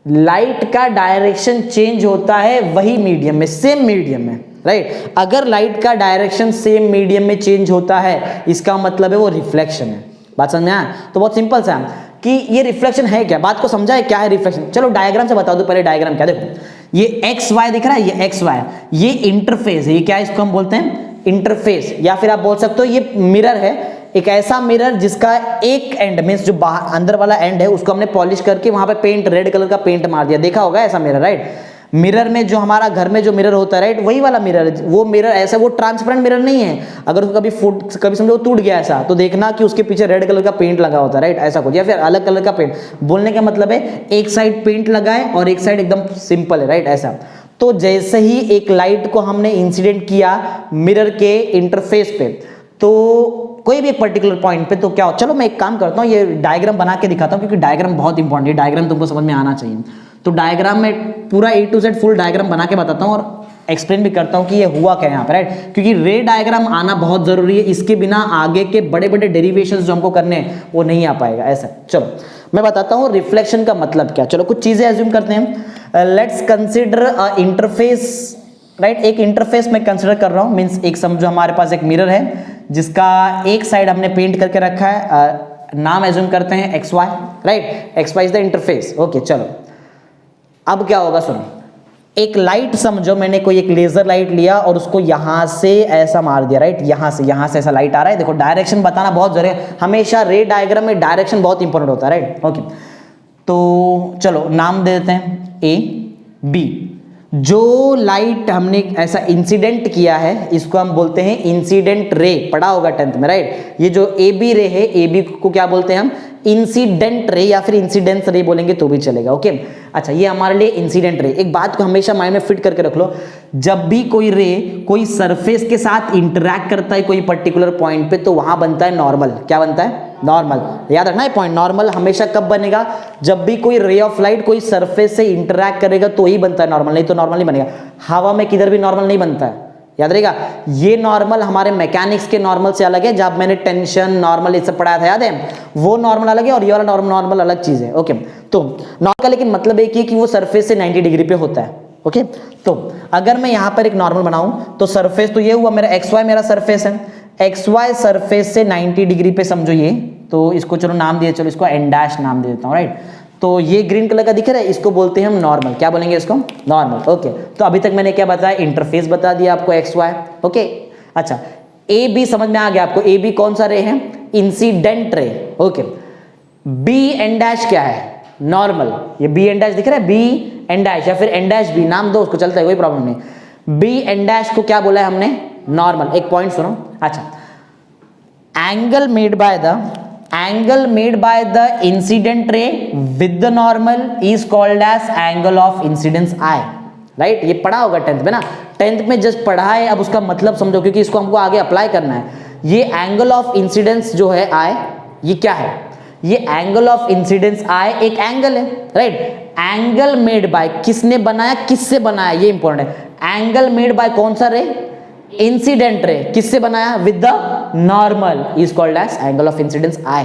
Speaker 1: लाइट का डायरेक्शन चेंज होता है वही मीडियम में, सेम मीडियम में, राइट। अगर लाइट का डायरेक्शन सेम मीडियम में चेंज होता है, इसका मतलब है वो रिफ्लेक्शन है। बात समझ में आया? तो बहुत सिंपल सा है कि ये रिफ्लेक्शन है क्या, बात को समझा है क्या है रिफ्लेक्शन। चलो डायग्राम से बता दो पहले, डायग्राम क्या। देखो ये एक्स वाई दिख रहा है, ये एक्स वाई, ये इंटरफेस है, ये क्या है, इसको हम बोलते हैं इंटरफेस, या फिर आप बोल सकते हो ये मिरर है। एक ऐसा मिरर जिसका एक एंड मींस जो बाहर अंदर वाला एंड है उसको हमने पॉलिश करके वहां पे पेंट, रेड कलर का पेंट मार दिया, देखा होगा ऐसा मिरर, राइट। मिरर में जो हमारा घर में जो मिरर होता है, राइट, वही वाला मिरर है। वो मिरर ऐसा, वो ट्रांसपेरेंट मिरर नहीं है। अगर उसको कभी समझो टूट गया ऐसा, तो देखना कि उसके पीछे रेड कलर का पेंट लगा होता है, राइट, ऐसा कुछ, या फिर अलग कलर का पेंट। बोलने का मतलब है एक साइड पेंट लगा है और एक साइड एकदम सिंपल है, राइट, ऐसा। तो जैसे ही एक लाइट को हमने इंसिडेंट किया मिरर के इंटरफेस पे, तो कोई भी एक पर्टिकुलर पॉइंट पे, तो क्या हो, चलो मैं एक काम करता हूँ, ये डायग्राम बना के दिखाता हूँ, क्योंकि डायग्राम बहुत इंपॉर्टेंट है, डायग्राम तुमको समझ में आना चाहिए। तो डायग्राम में पूरा A to Z full diagram बना के बताता हूँ और एक्सप्लेन भी करता हूँ कि ये हुआ क्या यहाँ पे, राइट। क्योंकि रे डायग्राम आना बहुत जरूरी है, इसके बिना आगे के बड़े बड़े डेरिवेशंस जो हमको करने हैं वो नहीं आ पाएगा, ऐसा। चलो मैं बताता हूँ रिफ्लेक्शन का मतलब क्या। चलो कुछ चीजें एज्यूम करते हैं। Let's consider a interface, right. एक इंटरफेस में कंसिडर कर रहा हूँ, मींस एक समझो हमारे पास एक मिरर है जिसका एक साइड हमने पेंट करके रखा है, नाम एज्यूम करते हैं X Y, right, X Y is the interface. Okay चलो, अब क्या होगा सुनो, एक लाइट समझो, मैंने कोई एक लेजर लाइट लिया और उसको यहां से ऐसा मार दिया, राइट, यहां से ऐसा लाइट आ रहा है। देखो डायरेक्शन बताना बहुत जरूरी है, हमेशा रे डायग्राम में डायरेक्शन बहुत इंपॉर्टेंट होता है, राइट। ओके तो चलो नाम दे देते हैं ए बी। जो लाइट हमने ऐसा इंसिडेंट किया है इसको हम बोलते हैं इंसिडेंट रे, पढ़ा होगा 10th में, राइट। ये जो ए बी रे है, ए बी को क्या बोलते हैं हम, इंसिडेंट रे या फिर इंसिडेंस रे बोलेंगे तो भी चलेगा। ओके अच्छा, ये हमारे लिए इंसिडेंट रे। एक बात को हमेशा माइंड में फिट करके रख लो, जब भी कोई रे कोई सरफेस के साथ इंटरैक्ट करता है कोई पर्टिकुलर पॉइंट पे, तो वहां बनता है नॉर्मल। क्या बनता है, नॉर्मल। याद रखना है पॉइंट, नॉर्मल हमेशा कब बनेगा, जब भी कोई रे ऑफ लाइट कोई सरफेस से इंटरैक्ट करेगा तो ही बनता है नॉर्मल, नहीं तो नॉर्मल नहीं बनेगा। हवा में किधर भी नॉर्मल नहीं बनता है, याद रहेगा। ये नॉर्मल हमारे मैकेनिक्स के नॉर्मल से अलग है, जब मैंने टेंशन नॉर्मल ये सब पढ़ाया था, याद है, वो नॉर्मल अलग है और ये वाला नॉर्मल अलग चीज है। ओके तो नॉर्मल का लेकिन मतलब एक ही कि वो सरफेस से 90 डिग्री पे होता है। ओके तो अगर मैं यहां पर एक नॉर्मल बनाऊं तो सरफेस तो ये हुआ मेरा एक्स वाई, मेरा सरफेस है, एक्स वाई सरफेस से 90 डिग्री पे समझो ये, तो इसको चलो नाम दिए, चलो इसको एन डैश नाम दे देता हूं, राइट। तो ये ग्रीन कलर का दिख रहा है, इसको बोलते हैं हम नॉर्मल। क्या बोलेंगे इसको, नॉर्मल। ओके तो अभी तक मैंने क्या बताया, इंटरफेस बता दिया आपको एक्स वाई। ओके अच्छा, ए बी समझ में आ गया आपको, ए बी कौन सा रे है, इंसिडेंट रे। ओके बी एन डैश क्या है, नॉर्मल। ये बी एन डैश दिख रहा है, बी एन डैश या फिर एन डैश बी, नाम दो उसको, चलता है, कोई प्रॉब्लम नहीं। बी एन डैश को क्या बोला है हमने, नॉर्मल। एक पॉइंट सुनो, अच्छा, angle made by the incident ray with the normal is called as angle of incidence I, right. ये पढ़ा होगा 10th में ना, 10th में जस्ट पढ़ा है, अब उसका मतलब समझो क्योंकि इसको हमको आगे अप्लाई करना है। ये एंगल ऑफ इंसिडेंस जो है आई, ये क्या है, ये एंगल ऑफ इंसिडेंस आई एक एंगल है, राइट। एंगल मेड बाय, किसने बनाया, किससे बनाया, ये इंपॉर्टेंट है। एंगल मेड बाय कौन सा रे, इंसिडेंट रे, किससे बनाया, with the normal is called as angle of incidence i.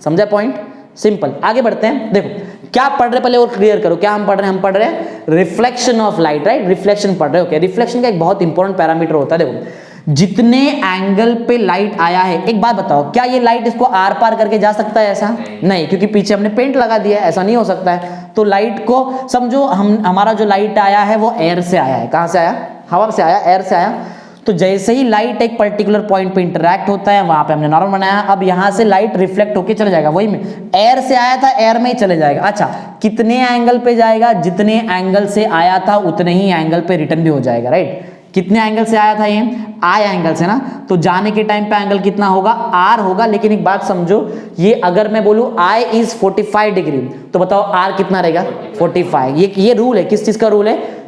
Speaker 1: समझा पॉइंट, सिंपल। आगे बढ़ते हैं, देखो क्या पढ़ रहे पहले और क्लियर करो, क्या हम पढ़ रहे हैं, हम पढ़ रहे हैं reflection of light, right, reflection पढ़ रहे हो। रिफ्लेक्शन का एक बहुत इंपॉर्टेंट पैरामीटर होता है, देखो जितने एंगल पे लाइट आया है, एक बात बताओ, क्या ये लाइट इसको आर पार करके जा सकता है, ऐसा नहीं, क्योंकि पीछे हमने पेंट लगा दिया है, ऐसा नहीं हो सकता है। तो लाइट को समझो, हमारा जो लाइट आया है वो एयर से आया है, कहां से आया, हवा से आया, एयर से आया। तो जैसे ही लाइट एक पर्टिकुलर पॉइंट पे इंटरैक्ट होता है, वहां पे हमने नॉर्मल बनाया, अब यहां से लाइट रिफ्लेक्ट होके चले जाएगा, वही में एयर से आया था, एयर में ही चले जाएगा। अच्छा, कितने एंगल पे जाएगा, जितने एंगल से आया था उतने ही एंगल पे रिटर्न भी हो जाएगा, राइट। कितने एंगल से आया था, ये आई एंगल से ना, तो जाने के टाइम पे एंगल कितना होगा, आर होगा। लेकिन एक बात समझो, ये अगर मैं बोलूं आई इज 45 डिग्री, तो बताओ आर कितना रहेगा, 45। ये रूल है, किस चीज का रूल है,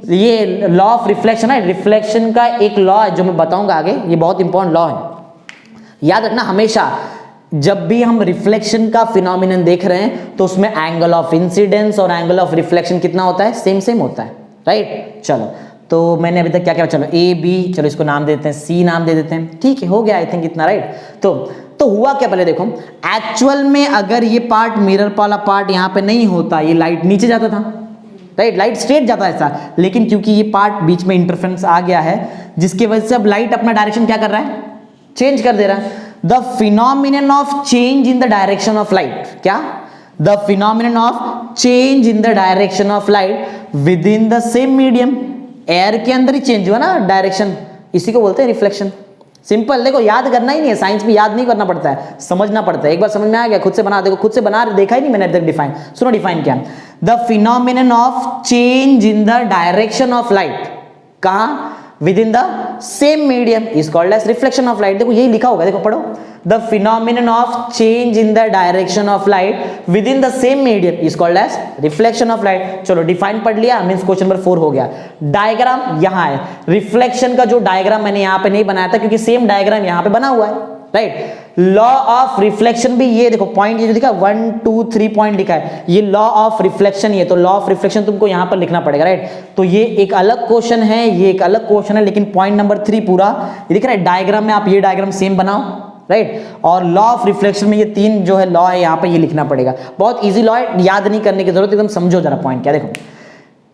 Speaker 1: ये लॉ ऑफ रिफ्लेक्शन है, रिफ्लेक्शन का एक लॉ है जो मैं बताऊंगा आगे, ये बहुत इंपॉर्टेंट लॉ है। याद रखना हमेशा, जब भी हम रिफ्लेक्शन का फिनोमिनन देख रहे हैं तो उसमें एंगल ऑफ इंसिडेंस और एंगल ऑफ रिफ्लेक्शन कितना होता है, सेम होता है, राइट। चलो, तो मैंने अभी तक क्या क्या, चलो ए बी, चलो इसको नाम दे देते हैं, सी नाम दे देते हैं, ठीक है, हो गया आई थिंक इतना, राइट। तो हुआ क्या, पहले देखो, एक्चुअल में अगर ये पार्ट, मिरर वाला पार्ट यहाँ पे नहीं होता, ये लाइट नीचे जाता था, राइट, लाइट स्ट्रेट जाता है ऐसा, लेकिन क्योंकि ये पार्ट बीच में इंटरफेरेंस आ गया है, जिसकी वजह से अब लाइट अपना डायरेक्शन क्या कर रहा है, चेंज कर दे रहा है। The phenomenon of change in the direction of light, क्या, the phenomenon of change in the direction of light within the same medium, air के अंदर ही चेंज हुआ ना डायरेक्शन, इसी को बोलते हैं रिफ्लेक्शन। सिंपल, देखो याद करना ही नहीं है, साइंस में याद नहीं करना पड़ता है, समझना पड़ता है। एक बार समझ में आ गया, खुद से बना, देखो खुद से बना, देखा ही नहीं मैंने अभी तक डिफाइन, सुनो डिफाइन क्या, the phenomenon of change in the direction of light, कहां, within the same medium is called as reflection of light. देखो यही लिखा होगा, देखो पढ़ो, the phenomenon of change in the direction of light within the same medium is called as reflection of light. चलो define पढ़ लिया, means question number 4 हो गया। डायग्राम यहां है, रिफ्लेक्शन का जो डायग्राम मैंने यहां पे नहीं बनाया था क्योंकि सेम डायग्राम यहां पे बना हुआ है, राइट। लॉ ऑफ रिफ्लेक्शन भी ये देखो, पॉइंट ये जो दिखा 1 2 3 पॉइंट लिखा है, ये लॉ ऑफ रिफ्लेक्शन, ये तो लॉ ऑफ रिफ्लेक्शन तुमको यहां पर लिखना पड़ेगा, राइट। तो ये एक अलग क्वेश्चन है, ये एक अलग क्वेश्चन है, लेकिन पॉइंट नंबर 3 पूरा ये दिख रहा है डायग्राम में, आप ये डायग्राम सेम बनाओ, राइट। और लॉ ऑफ रिफ्लेक्शन में ये 3 जो है लॉ है, यहाँ पे ये लिखना पड़ेगा। बहुत इजी लॉ है, याद नहीं करने की जरूरत, एकदम समझो जरा पॉइंट क्या। देखो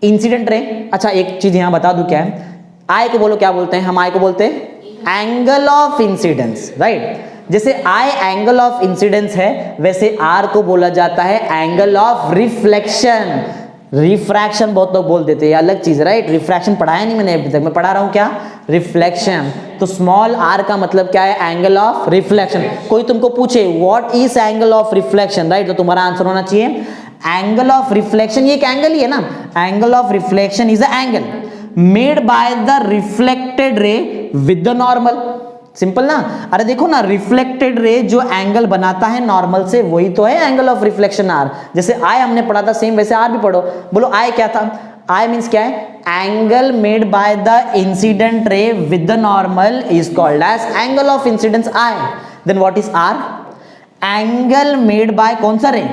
Speaker 1: इंसिडेंट रे, अच्छा एक चीज यहां बता दूं क्या है, आई को बोलो क्या बोलते हैं, हम आई को बोलते हैं एंगल ऑफ इंसिडेंस, राइट। जैसे आई एंगल ऑफ इंसिडेंस है, वैसे आर को बोला जाता है एंगल ऑफ रिफ्लेक्शन। रिफ्रैक्शन बहुत लोग बोल देते हैं, अलग चीज, राइट। रिफ्रैक्शन पढ़ाया नहीं मैंने अभी तक, मैं पढ़ा रहा हूं क्या, रिफ्लेक्शन। तो स्मॉल आर का मतलब क्या है, एंगल ऑफ रिफ्लेक्शन। कोई तुमको पूछे what is angle of reflection, right, तो तुम्हारा आंसर होना चाहिए एंगल ऑफ रिफ्लेक्शन। ये एक एंगल ही है ना, angle of reflection is a angle made by the reflected ray with the normal. Simple ना। अरे देखो ना, रिफ्लेक्टेड रे जो एंगल बनाता है नॉर्मल से, वही तो है एंगल ऑफ रिफ्लेक्शन आर। जैसे आई हमने पढ़ा था, सेम वैसे आर भी पढ़ो। बोलो आई क्या था, आई मींस क्या है, angle made by the incident ray with the normal is called as angle of incidence I. Then what is R, angle made by कौन सा रे,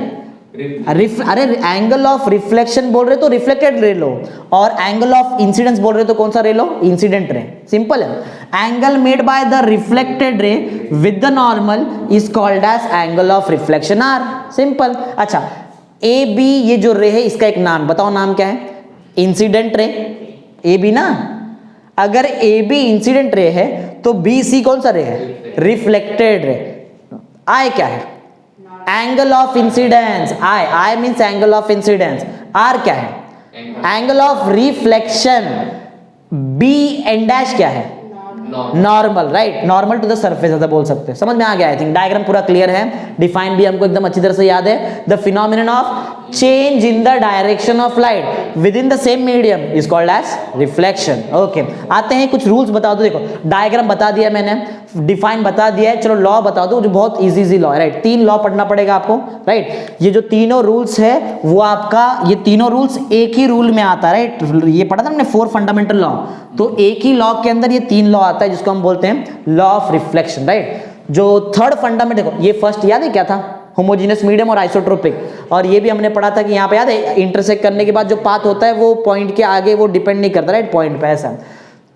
Speaker 1: अरे एंगल ऑफ रिफ्लेक्शन बोल रहे तो रिफ्लेक्टेड रे लो, और एंगल ऑफ इंसिडेंस बोल रहे तो कौन सा रे लो, इंसिडेंट रे। सिंपल है। Angle made by the reflected ray with the normal is called as angle of reflection R. Simple. अच्छा, ए बी ये जो रे है इसका एक नाम बताओ, नाम क्या है, इंसिडेंट रे। ए बी ना, अगर ए बी इंसिडेंट रे है तो बी सी कौन सा रे है, रिफ्लेक्टेड रे। आई क्या है, angle of incidence. I means angle of incidence. R क्या है, angle of reflection. B and dash क्या है, normal, right, normal to the surface ऐसा बोल सकते हैं। समझ में आ गया आई थिंक, डायग्राम पूरा क्लियर है, डिफाइन भी हमको एकदम अच्छी तरह से याद है। The phenomenon of change in the direction of light within the same medium is called as reflection. Okay, आते हैं कुछ रूल्स बता दो। देखो डायग्राम बता दिया मैंने, डिफाइन बता दिया है, चलो लॉ बता दो, जो बहुत इजी लॉ है, राइट। 3 लॉ पढ़ना पड़ेगा आपको, राइट। ये जो तीनों रूल्स है वो आपका, ये तीनों रूल्स एक ही रूल में आता है, राइट। ये पढ़ा था हमने 4 फंडामेंटल लॉ, तो एक ही लॉ के अंदर ये 3 लॉ आता है जिसको हम बोलते हैं लॉ ऑफ रिफ्लेक्शन, राइट। जो थर्ड फंडामेंट, देखो ये फर्स्ट याद है क्या था, होमोजेनियस मीडियम और आइसोट्रोपिक। और ये भी हमने पढ़ा था कि यहाँ पे याद है, इंटरसेक्ट करने के बाद जो पाथ होता है वो पॉइंट के आगे वो डिपेंड नहीं करता, राइट, पॉइंट पे, ऐसा।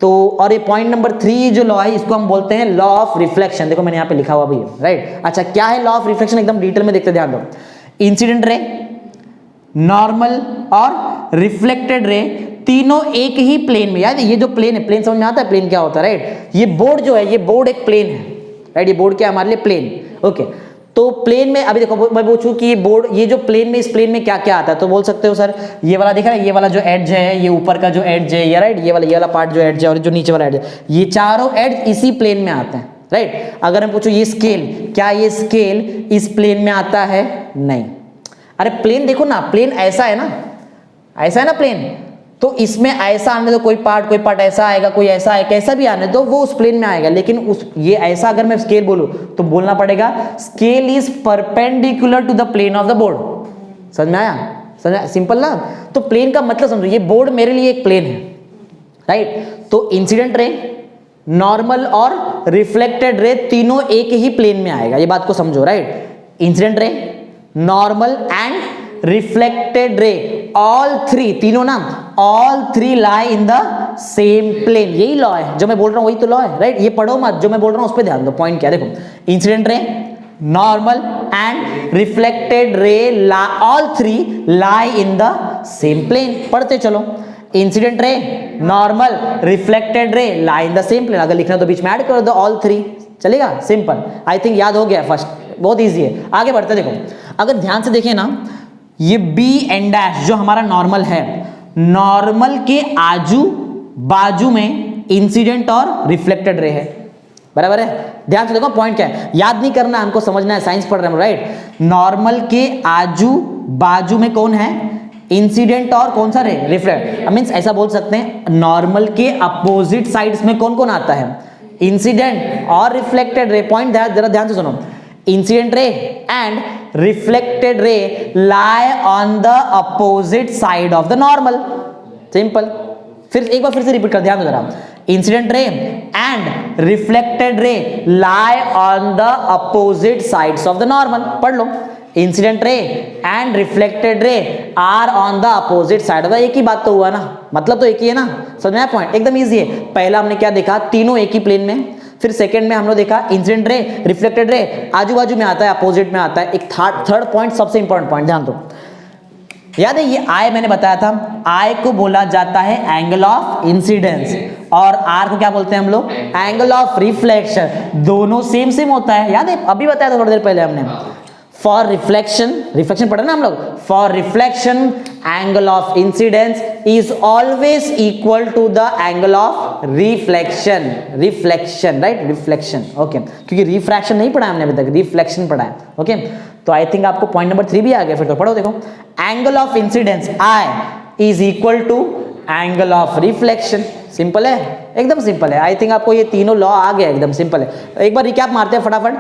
Speaker 1: तो और ये पॉइंट नंबर 3 जो लॉ है इसको हम बोलते हैं लॉ ऑफ रिफ्लेक्शन। देखो मैंने यहाँ पे लिखा हुआ भी है, राइट। अच्छा, क्या है लॉ ऑफ रिफ्लेक्शन, एकदम डिटेल में देखते, ध्यान दो। इंसिडेंट रे, नॉर्मल और रिफ्लेक्टेड रे तीनों एक ही प्लेन में, याद है ये जो प्लेन है, प्लेन समझ में आता है प्लेन क्या होता है, राइट। ये बोर्ड जो है, ये बोर्ड एक प्लेन है, राइट। ये बोर्ड क्या है हमारे लिए, प्लेन। ओके, तो प्लेन में अभी देखो मैं पूछूं कि ये बोर्ड, ये जो प्लेन में, इस प्लेन में क्या क्या आता है, तो बोल सकते हो सर ये वाला दिख रहा है, ये वाला जो एड्ज है, ये ऊपर का जो एड्ज है, ये राइट, ये वाला पार्ट जो एड्ज है, और जो नीचे वाला एड्ज है, ये चारों एड्ज इसी प्लेन में आते हैं, राइट। अगर मैं पूछूं ये स्केल, क्या ये स्केल इस प्लेन में आता है, नहीं। अरे प्लेन देखो ना, प्लेन ऐसा है ना, ऐसा है ना प्लेन, तो इसमें ऐसा आने दो, कोई पार्ट ऐसा आएगा, कोई ऐसा आएगा, कैसा भी आने दो वो उस प्लेन में आएगा। लेकिन उस ये ऐसा अगर मैं स्केल बोलूं तो बोलना पड़ेगा scale is perpendicular to the plane of the board. समझ में आया, समझ, सिंपल ना। तो प्लेन का मतलब समझो, ये बोर्ड मेरे लिए एक प्लेन है, राइट। तो इंसिडेंट रे, नॉर्मल और रिफ्लेक्टेड रे तीनों एक ही प्लेन में आएगा, ये बात को समझो, right. Incident ray, normal and reflected ray, all 3, तीनों ना, all 3 lie in the same plane. यही लॉ है जो मैं बोल रहा हूं, वही तो लॉ है, राइट। ये पढ़ो मत, जो मैं बोल रहा हूं उस पर ध्यान दो। पॉइंट क्या, देखो incident ray, normal and reflected ray, all 3 lie in the same plane. पढ़ते चलो, incident ray, normal, reflected ray lie in the same plane. अगर लिखना तो बीच में ऐड कर दो ऑल 3, चलेगा। सिंपल, आई थिंक याद हो गया फर्स्ट, बहुत ईजी है। आगे बढ़ते देखो, अगर ध्यान से देखें ना, ये बी एंड डैश जो हमारा नॉर्मल है, नॉर्मल के आजू बाजू में इंसिडेंट और रिफ्लेक्टेड रे है, बराबर है। ध्यान से देखो पॉइंट क्या है, याद नहीं करना, हमको समझना है, साइंस पढ़ रहे हैं, राइट। नॉर्मल के आजू बाजू में कौन है, इंसिडेंट और कौन सा रे, रिफ्लेक्ट। मींस ऐसा बोल सकते हैं, नॉर्मल के अपोजिट साइड्स में कौन कौन आता है, इंसिडेंट और रिफ्लेक्टेड रे। पॉइंट जरा ध्यान से सुनो, इंसिडेंट रे एंड रिफ्लेक्टेड रे lie on the opposite side of the normal। Simple. फिर एक बार फिर से रिपीट कर, ध्यान दो जरा। इंसिडेंट रे एंड रिफ्लेक्टेड रे lie on the opposite sides of the normal। पढ़ लो, incident ray and reflected ray are on the opposite side. एक ही बात तो हुआ ना, मतलब तो एक ही है ना, समझ में आया पॉइंट, एकदम इजी है। पहला हमने क्या देखा, तीनों एक ही प्लेन में। फिर सेकंड में हमने देखा इंसिडेंट रे, रिफ्लेक्टेड रे आजू बाजू में आता है, अपोजिट में आता है। एक थर्ड पॉइंट, सबसे इंपॉर्टेंट पॉइंट, ध्यान दो, याद है ये आई मैंने बताया था, आई को बोला जाता है एंगल ऑफ इंसिडेंस, और आर को क्या बोलते हैं हम लोग, एंगल ऑफ रिफ्लेक्शन। दोनों सेम सेम होता है, याद है अभी बताया था थोड़ी देर पहले हमने। फॉर रिफ्लेक्शन, रिफ्लेक्शन पढ़ा ना हम लोग, for reflection angle of incidence is always equal to the angle of reflection. Reflection right, reflection okay, क्योंकि रिफ्रैक्शन नहीं पढ़ा हमने अभी तक, रिफ्लेक्शन पढ़ा है ओके। तो आई थिंक आपको पॉइंट नंबर 3 भी आ गया, फिर तो पढ़ो देखो। Angle of incidence I is equal to angle of reflection. Simple है, एकदम सिंपल है। आई थिंक आपको ये तीनों लॉ आ गया, एकदम सिंपल है। एक बार रिकैप मारते हैं फटाफट।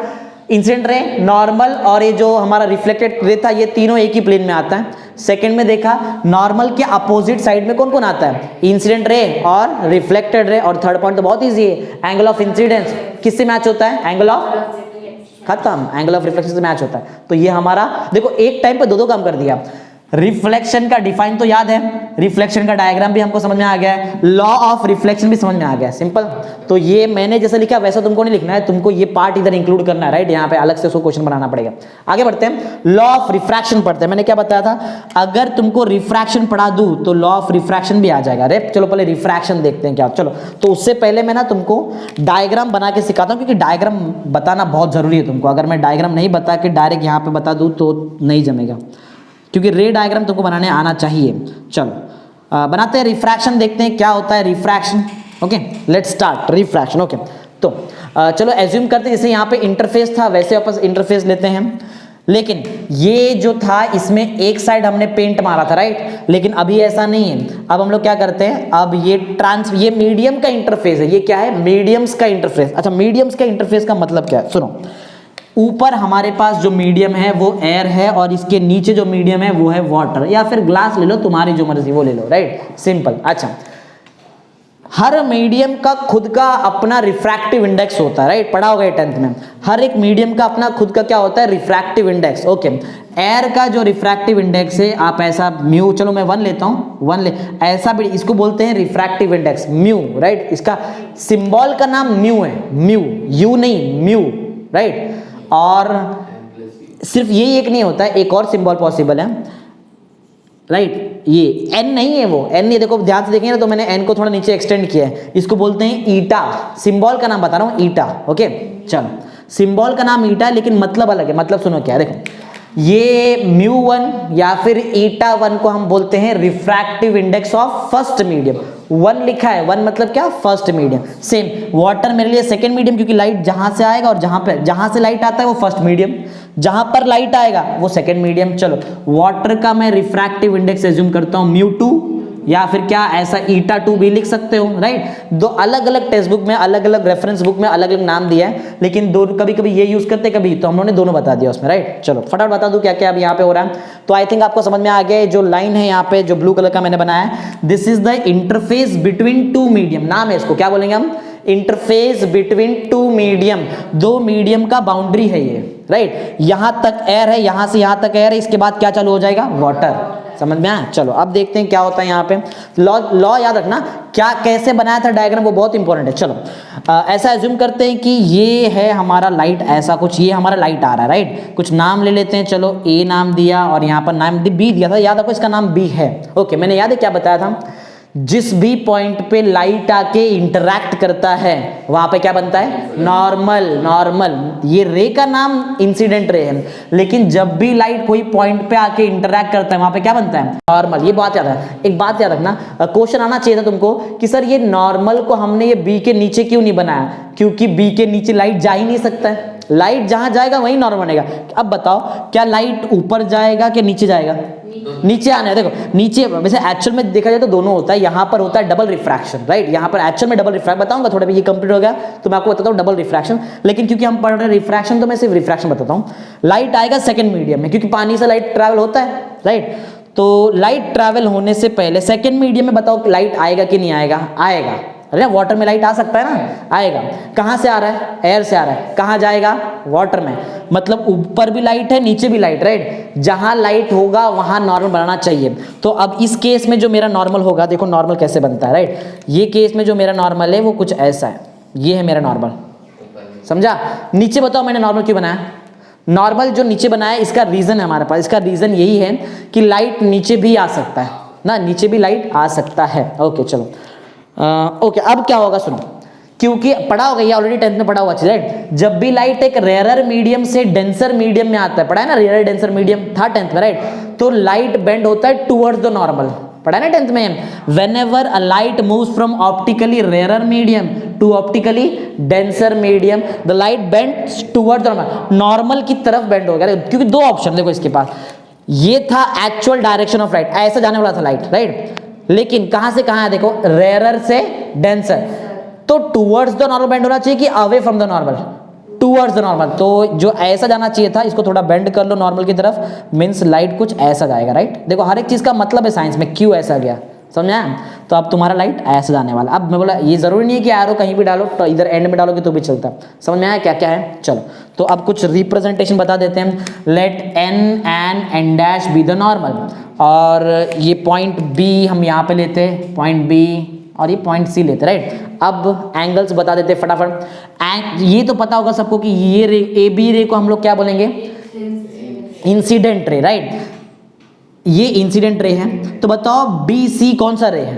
Speaker 1: इंसिडेंट रे, नॉर्मल और ये जो हमारा रिफ्लेक्टेड रे था, ये तीनों एक ही प्लेन में आता है। सेकंड में देखा नॉर्मल के अपोजिट साइड में कौन कौन आता है, इंसिडेंट रे और रिफ्लेक्टेड रे। और थर्ड पॉइंट तो बहुत इजी है, एंगल ऑफ इंसिडेंस किससे मैच होता है, एंगल ऑफ खत्म, एंगल ऑफ रिफ्लेक्शन से मैच होता है। तो ये हमारा देखो एक टाइम पे दो काम कर दिया। रिफ्लेक्शन का डिफाइन तो याद है, रिफ्लेक्शन का डायग्राम भी हमको समझ में आ गया है, लॉ ऑफ रिफ्लेक्शन भी समझ में आ गया है, सिंपल। तो ये मैंने जैसा लिखा वैसा तुमको नहीं लिखना है, तुमको ये पार्ट इधर इंक्लूड करना है राइट, यहाँ पे अलग से उसको क्वेश्चन बनाना पड़ेगा। आगे बढ़ते हैं, लॉ ऑफ रिफ्रैक्शन पढ़ते हैं। मैंने क्या बताया था, अगर तुमको रिफ्रैक्शन पढ़ा दूं तो लॉ ऑफ रिफ्रैक्शन भी आ जाएगा। अरे चलो पहले रिफ्रैक्शन देखते हैं क्या, चलो। तो उससे पहले मैं ना तुमको डायग्राम बना के सिखाता हूँ, क्योंकि डायग्राम बताना बहुत जरूरी है तुमको। अगर मैं डायग्राम नहीं बता के डायरेक्ट यहाँ पे बता दूं तो नहीं जमेगा, क्योंकि रे डायग्राम तुमको बनाने आना चाहिए। चलो बनाते हैं, रिफ्रैक्शन देखते हैं क्या होता है refraction. Okay let's start refraction. Okay तो चलो एज्यूम करते हैं जैसे यहाँ पे इंटरफेस था वैसे वापस इंटरफेस लेते हैं हम। लेकिन ये जो था इसमें एक साइड हमने पेंट मारा था राइट, लेकिन अभी ऐसा नहीं है। अब हम लोग क्या करते हैं, अब ये मीडियम का इंटरफेस है। ये क्या है, मीडियम्स का इंटरफेस। अच्छा मीडियम्स का इंटरफेस का मतलब क्या है, सुनो। ऊपर हमारे पास जो मीडियम है वो एयर है, और इसके नीचे जो मीडियम है वो है वाटर, या फिर ग्लास ले लो, तुम्हारी जो मर्जी वो ले लो राइट, सिंपल। अच्छा हर मीडियम का खुद का अपना रिफ्रैक्टिव इंडेक्स होता है राइट, पढ़ा होगा 10th में। हर एक मीडियम का अपना खुद का क्या होता है, रिफ्रैक्टिव इंडेक्स। ओके एयर का जो रिफ्रैक्टिव इंडेक्स है, आप ऐसा म्यू, चलो मैं 1 लेता हूँ, 1 ले, ऐसा भी इसको बोलते हैं रिफ्रैक्टिव इंडेक्स म्यू राइट। इसका सिंबल का नाम म्यू है, म्यू, यू नहीं, म्यू राइट। और सिर्फ यही एक नहीं होता है, एक और सिंबल पॉसिबल है राइट। ये एन नहीं है, वो एन नहीं, देखो ध्यान से देखेंगे ना तो मैंने एन को थोड़ा नीचे एक्सटेंड किया है, इसको बोलते हैं ईटा। सिंबल का नाम बता रहा हूँ, ईटा। ओके चलो सिंबल का नाम ईटा, लेकिन मतलब अलग है। मतलब सुनो क्या, देखो ये μ1 या फिर ईटा 1 को हम बोलते हैं refractive index of first medium. 1 लिखा है, 1 मतलब क्या, फर्स्ट मीडियम। सेम वाटर मेरे लिए सेकंड मीडियम, क्योंकि लाइट जहां से आएगा और जहां से लाइट आता है वो फर्स्ट मीडियम, जहां पर लाइट आएगा वो सेकंड मीडियम। चलो वाटर का मैं रिफ्रैक्टिव इंडेक्स एज्यूम करता हूं μ2, या फिर क्या ऐसा ईटा 2 भी लिख सकते हो राइट। दो अलग अलग टेक्स्ट बुक में, अलग अलग रेफरेंस बुक में अलग अलग नाम दिया है, लेकिन दो कभी कभी ये यूज करते कभी, तो हम लोगों ने दोनों बता दिया उसमें राइट। चलो फटाफट बता दूं क्या क्या अब यहाँ पे हो रहा है। तो आई थिंक आपको समझ में आ गया, जो लाइन है यहाँ पे जो ब्लू कलर का मैंने बनाया है, this is the interface between two medium. नाम है इसको, क्या बोलेंगे हम, इंटरफेस बिटवीन टू मीडियम। दो मीडियम का बाउंड्री है ये राइट। यहां तक एयर है, यहां से यहां तक एयर है, इसके बाद क्या चालू हो जाएगा, वाटर। समझ में आया। चलो अब देखते हैं क्या होता है यहाँ पे। लॉ याद रखना, क्या कैसे बनाया था डायग्राम वो बहुत इंपॉर्टेंट है। चलो ऐसा एज्यूम करते हैं कि ये है हमारा लाइट, ऐसा कुछ, ये हमारा लाइट आ रहा है राइट। कुछ नाम ले लेते हैं, चलो ए नाम दिया और यहाँ पर नाम बी दिया था, याद रखो इसका नाम बी है। ओके मैंने याद है क्या बताया था, जिस भी पॉइंट पे लाइट आके इंटरैक्ट करता है वहां पे क्या बनता है, नॉर्मल। नॉर्मल ये रे का नाम इंसिडेंट रे है, लेकिन जब भी लाइट कोई पॉइंट पे आके इंटरैक्ट करता है वहां पे क्या बनता है, नॉर्मल। ये बात याद है, एक बात याद रखना, क्वेश्चन आना चाहिए था तुमको कि सर ये नॉर्मल को हमने ये बी के नीचे क्यों नहीं बनाया, क्योंकि बी के नीचे लाइट जा ही नहीं सकता है। लाइट जहां जाएगा वहीं नॉर्मल बनेगा। अब बताओ क्या लाइट ऊपर जाएगा कि नीचे जाएगा, नीचे आना है। देखो नीचे वैसे एक्चुअल में देखा जाए तो दोनों होता है, यहाँ पर होता है डबल रिफ्रैक्शन राइट। यहाँ पर एक्चुअल में डबल रिफ्रैक्शन बताऊंगा थोड़े भी, ये कंप्लीट हो गया तो मैं आपको बताता हूँ डबल रिफ्रैक्शन। लेकिन क्योंकि हम पढ़ रहे हैं रिफ्रैक्शन तो मैं सिर्फ रिफ्रैक्शन बताता हूँ। लाइट आएगा सेकंड मीडियम में, क्योंकि पानी से लाइट ट्रैवल होता है राइट। तो लाइट ट्रैवल होने से पहले सेकंड मीडियम में बताओ लाइट आएगा कि नहीं आएगा, आएगा। अरे वाटर में लाइट आ सकता है ना, आएगा। कहां से आ रहा है, एयर से आ रहा है। कहां जाएगा, वाटर में। मतलब ऊपर भी लाइट है नीचे भी लाइट राइट। जहां लाइट होगा वहां नॉर्मल बनाना चाहिए। तो अब इस केस में जो मेरा नॉर्मल होगा, देखो नॉर्मल कैसे बनता है राइट। ये केस में जो मेरा नॉर्मल है वो कुछ ऐसा है, ये है मेरा नॉर्मल, समझा। नीचे बताओ मैंने नॉर्मल क्यों बनाया। नॉर्मल जो नीचे बनाया इसका रीजन है हमारे पास, इसका रीजन यही है कि लाइट नीचे भी आ सकता है ना, नीचे भी लाइट आ सकता है। ओके चलो ओके, अब क्या होगा सुनो, क्योंकि पढ़ा होगा ये ऑलरेडी 10th में पढ़ा हुआ चीज, राइट। जब भी लाइट एक रेयरर मीडियम से डेंसर मीडियम में आता है, पढ़ा है ना, रेयरर डेंसर मीडियम था 10th में, राइट। तो लाइट बेंड होता है टुवर्ड्स द नॉर्मल, पढ़ा है ना 10th में। Whenever a light moves from optically rarer medium to optically denser medium, the light bends towards the normal की तरफ बेंड हो गया, क्योंकि दो ऑप्शन देखो इसके पास, ये था एक्चुअल डायरेक्शन ऑफ लाइट, ऐसा जाने वाला था लाइट, राइट। लेकिन कहां से कहां है देखो, रेयरर से डेंसर, तो टुवर्ड्स द नॉर्मल बेंड होना चाहिए कि away from the normal, towards the normal. तो जो ऐसा जाना चाहिए था, इसको थोड़ा बेंड कर लो नॉर्मल की तरफ, मींस लाइट कुछ ऐसा जाएगा, राइट। देखो हर एक चीज का मतलब है साइंस में, क्यों ऐसा गया, समझा। तो अब तुम्हारा लाइट ऐसा जाने वाला। अब मैं बोला ये जरूरी नहीं है कि एरो कहीं भी डालो, तो इधर एंड में डालोगे तो भी चलता है, समझ में आया क्या क्या है। चलो तो अब कुछ रिप्रेजेंटेशन बता देते हैं। Let N and N dash be the normal, और ये पॉइंट बी हम यहाँ पे लेते हैं, पॉइंट बी, और ये पॉइंट सी लेते, राइट। अब एंगल्स बता देते फटाफट। ये तो पता होगा सबको कि ये रे, ए बी रे को हम लोग क्या बोलेंगे, इंसिडेंट रे, राइट। ये इंसिडेंट रे है, तो बताओ बी सी कौन सा रे है,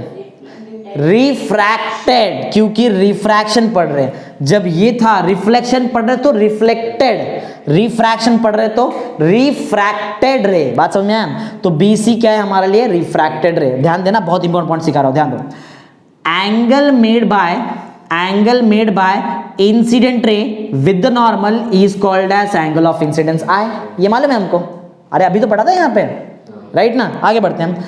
Speaker 1: रिफ्रैक्टेड, क्योंकि रिफ्रैक्शन पढ़ रहे हैं। जब ये था रिफ्लेक्शन पढ़ रहे तो रिफ्लेक्टेड, रिफ्रैक्शन पढ़ रहे तो रिफ्रैक्टेड रे, बात समझ में आया। तो बी सी क्या है हमारे लिए, रिफ्रैक्टेड रे। ध्यान देना, बहुत इंपॉर्टेंट पॉइंट सिखा रहा हूं, ध्यान दो। Angle made by incident ray with the normal is called as angle of incidence i, ये मालूम है हमको, अरे अभी तो पढ़ा था यहाँ पे, राइट ना। आगे बढ़ते हैं हम।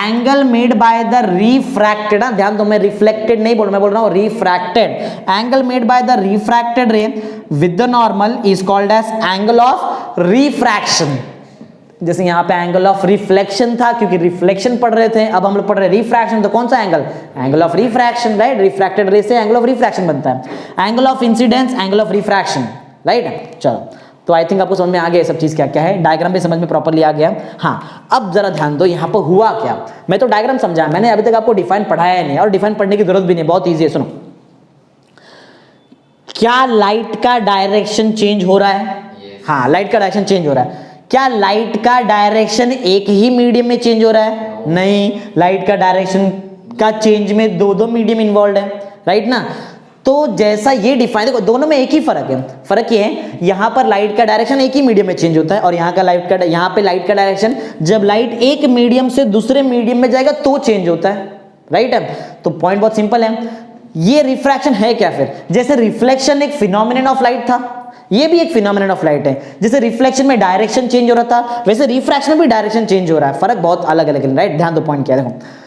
Speaker 1: Angle made by the refracted, ध्यान दो मैं रिफ्लेक्टेड नहीं बोल, मैं बोल रहा हूँ refracted. Angle made by the refracted ray with the normal is called as angle of refraction. जैसे यहाँ पे एंगल ऑफ रिफ्लेक्शन था, क्योंकि रिफ्लेक्शन पढ़ रहे थे, अब हम लोग पढ़ रहे हैं रिफ्रैक्शन, तो कौन सा angle, angle of refraction, right. Refracted रे से एंगल ऑफ रिफ्रैक्शन बनता है। Angle of incidence, angle of refraction, right. चलो तो आई थिंक आपको समझ में आ गया सब चीज क्या क्या है, डायग्राम भी समझ में प्रॉपर्ली आ गया। हाँ अब जरा ध्यान दो, यहाँ पर हुआ क्या। मैं तो डायग्राम समझा, मैंने अभी तक आपको डिफाइन पढ़ाया नहीं, और डिफाइन पढ़ने की जरूरत भी नहीं, बहुत ईजी है। सुनो, क्या लाइट का डायरेक्शन चेंज हो रहा है, हाँ लाइट का डायरेक्शन चेंज हो रहा है। क्या लाइट का डायरेक्शन एक ही मीडियम में चेंज हो रहा है, नहीं, लाइट का डायरेक्शन का चेंज में दो दो मीडियम इन्वॉल्व है, राइट ना। तो जैसा ये डिफाइन, देखो दोनों में एक ही फर्क है, फर्क ये है यहाँ पर लाइट का डायरेक्शन एक ही मीडियम में चेंज होता है, और यहाँ का लाइट का, यहाँ पे लाइट का डायरेक्शन जब लाइट एक मीडियम से दूसरे मीडियम में जाएगा तो चेंज होता है, राइट है। तो पॉइंट बहुत सिंपल है। ये रिफ्रैक्शन है क्या फिर, जैसे रिफ्लेक्शन एक फिनोमिनन ऑफ लाइट था, ये भी एक फिनोमिनन ऑफ लाइट है। जैसे रिफ्लेक्शन में डायरेक्शन चेंज हो रहा था, वैसे रिफ्रैक्शन में भी डायरेक्शन चेंज हो रहा है, फर्क बहुत अलग अलग है, राइट। ध्यान दो पॉइंट क्या है, देखो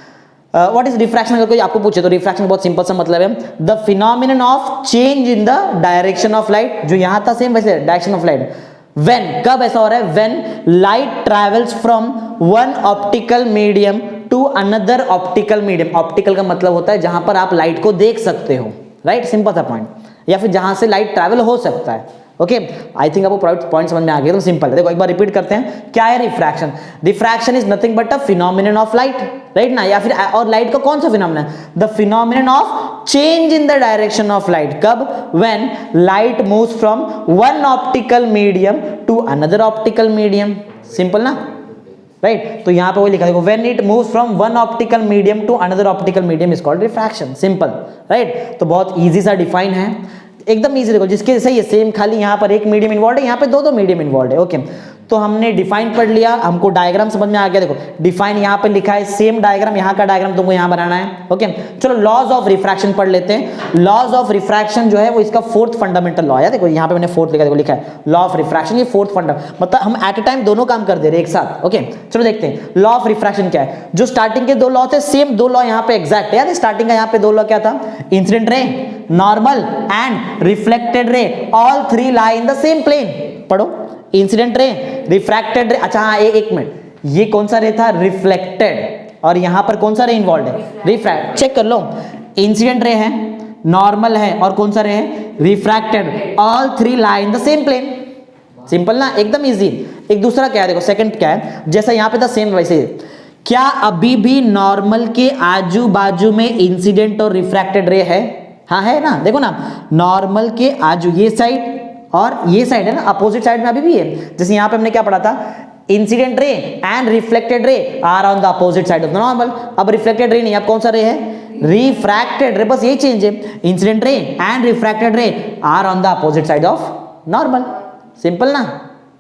Speaker 1: व्हाट इज रिफ्रैक्शन, अगर कोई आपको पूछे तो रिफ्रैक्शन बहुत सिंपल सा मतलब है, the phenomenon of change in the direction of light, जो यहां था सेम वैसे डायरेक्शन ऑफ लाइट। व्हेन, कब ऐसा हो रहा है, when light travels from one optical medium to another optical medium. Optical का मतलब होता है जहां पर आप लाइट को देख सकते हो, राइट, सिंपल सा पॉइंट, या फिर जहां से लाइट ट्रैवल हो सकता है। ओके, आई थिंक आपको पॉइंट समझ में आ गया, तो सिंपल है। देखो एक बार रिपीट करते हैं, क्या है refraction. Refraction is nothing but a phenomenon of light, right ना, या फिर और लाइट का कौन सा phenomenon, the phenomenon of change in the direction of light, कब, when light moves from one optical medium to another optical medium, simple ना, right. तो यहां पे वो लिखा देखो, when it moves from one optical medium to another optical medium is called refraction, simple, right. तो बहुत इजी सा डिफाइन है, एकदम इजी। देखो जिसके सही है सेम, खाली यहाँ पर एक मीडियम इन्वॉल्व है, यहाँ पे दो दो मीडियम इन्वॉल्व है। ओके, तो हमने डिफाइन पढ़ लिया, हमको डायग्राम समझ में आ गया। देखो डिफाइन यहाँ पे लिखा है, सेम डायग्राम, यहाँ का डायग्राम तुमको यहाँ बनाना है। ओके, चलो लॉज ऑफ रिफ्रैक्शन पढ़ लेते हैं। लॉज ऑफ रिफ्रैक्शन जो है वो इसका फोर्थ फंडामेंटल लॉ है। देखो यहाँ पे मैंने फोर्थ लिखा, देखो लिखा है लॉ ऑफ रिफ्रैक्शन, ये फोर्थ फंडामेंटल, मतलब हम एट ए टाइम दोनों काम कर दे रहे हैं एक साथ। ओके, चलो देखते हैं लॉ ऑफ रिफ्रैक्शन क्या है। जो स्टार्टिंग के दो लॉ थे, सेम दो लॉ यहाँ पे एग्जैक्ट है। स्टार्टिंग का यहाँ पे दो लॉ क्या था, incident ray, normal and reflected ray, all three lie in the same plane. पढ़ो, इंसिडेंट रे, रिफ्रैक्टेड रे, अच्छा हाँ एक मिनट, ये कौन सा रे था, रिफ्लेक्टेड, और यहां पर कौन सा रे इन्वॉल्व है, रिफ्रैक्ट। चेक कर लो, इंसिडेंट रे है, नॉर्मल है, और कौन सा रे है, refracted, all three lie in the same plane, simple ना, एकदम इजी। एक दूसरा क्या है, देखो सेकंड क्या है, जैसा यहां पे था सेम वैसे, क्या अभी भी नॉर्मल के आजू बाजू में इंसिडेंट और रिफ्रैक्टेड रे है, हाँ है ना, देखो ना, नॉर्मल के आजू, ये साइड और ये साइड है ना, अपोजिट साइड में अभी भी है। जैसे यहाँ पे हमने क्या पढ़ा था, incident ray and reflected ray are on the opposite side of the normal. अब रिफ्लेक्टेड रे नहीं, अब कौन सा रे है, रिफ्रैक्टेड रे, बस ये चेंज है, incident ray and refracted ray are on the opposite side of normal, simple ना,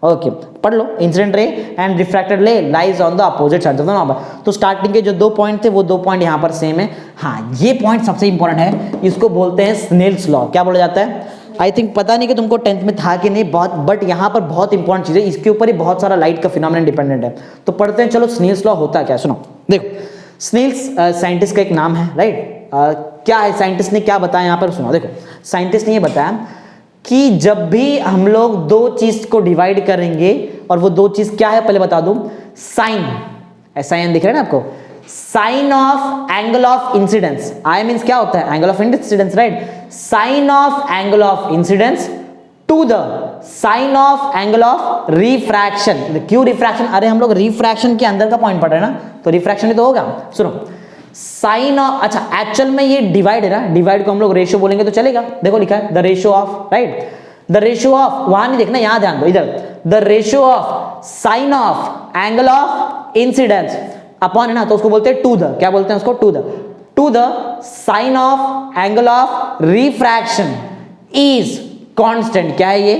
Speaker 1: ओके पढ़ लो, incident ray and refracted ray lies on the opposite side of the normal. तो स्टार्टिंग के जो 2 पॉइंट थे वो 2 पॉइंट यहाँ पर सेम है। हाँ ये पॉइंट सबसे इंपॉर्टेंट है, इसको बोलते हैं स्नेल्स लॉ। क्या बोला जाता है? आई थिंक पता नहीं कि तुमको 10th में था कि नहीं, बहुत, बट यहाँ पर बहुत इंपॉर्टेंट चीज है, इसके ऊपर ही बहुत सारा लाइट का फिनोमेनन डिपेंडेंट है। तो पढ़ते हैं, चलो स्नेल्स लॉ होता क्या, सुनो देखो। स्नेल्स साइंटिस्ट का एक नाम है, राइट? क्या है, साइंटिस्ट ने क्या बताया यहाँ पर, सुनो देखो। साइंटिस्ट ने ये बताया कि जब भी हम लोग 2 चीज को डिवाइड करेंगे, और वो 2 चीज क्या है पहले बता दूं, साइन, SIN दिख रहा है ना आपको, sine of angle of incidence. I means क्या होता है, angle of incidence, right? Sine of angle of incidence to the sine of angle of refraction. क्यों रिफ्रैक्शन? अरे हम लोग रिफ्रैक्शन के अंदर का पॉइंट पढ़ रहे हैं ना, तो रिफ्रैक्शन ही तो होगा। सुनो, साइन ऑफ, अच्छा एक्चुअल में ये डिवाइड है ना, डिवाइड को हम लोग रेशियो बोलेंगे तो चलेगा। देखो लिखा है the ratio of, right? The ratio of, वहां नहीं देखना, यहां ध्यान दो, इधर the ratio of sine of angle of incidence upon है ना, तो उसको बोलते हैं टू द, क्या बोलते हैं उसको, to the sine of angle of refraction is constant. क्या है ये?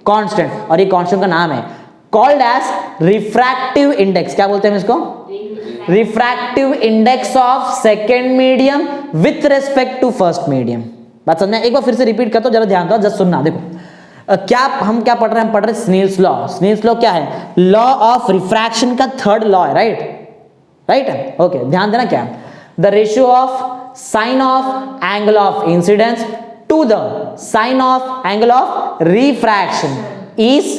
Speaker 1: कांस्टेंट। और ये कांस्टेंट का नाम है कॉल्ड एज रिफ्रैक्टिव इंडेक्स। क्या बोलते हैं इसको? Refractive index of second medium with respect to first medium. बात समझना? एक बार फिर से रिपीट करता हूं, जरा ध्यान दो, जस्ट सुनना। देखो क्या हम क्या पढ़ रहे हैं, हम पढ़ रहे हैं स्नेल्स लॉ। स्नेल्स लॉ क्या है? लॉ ऑफ रिफ्रैक्शन का 3rd लॉ है, राइट? राइट है, ओके ध्यान देना। क्या है? The ratio of sine of angle of incidence to the sine of angle of refraction is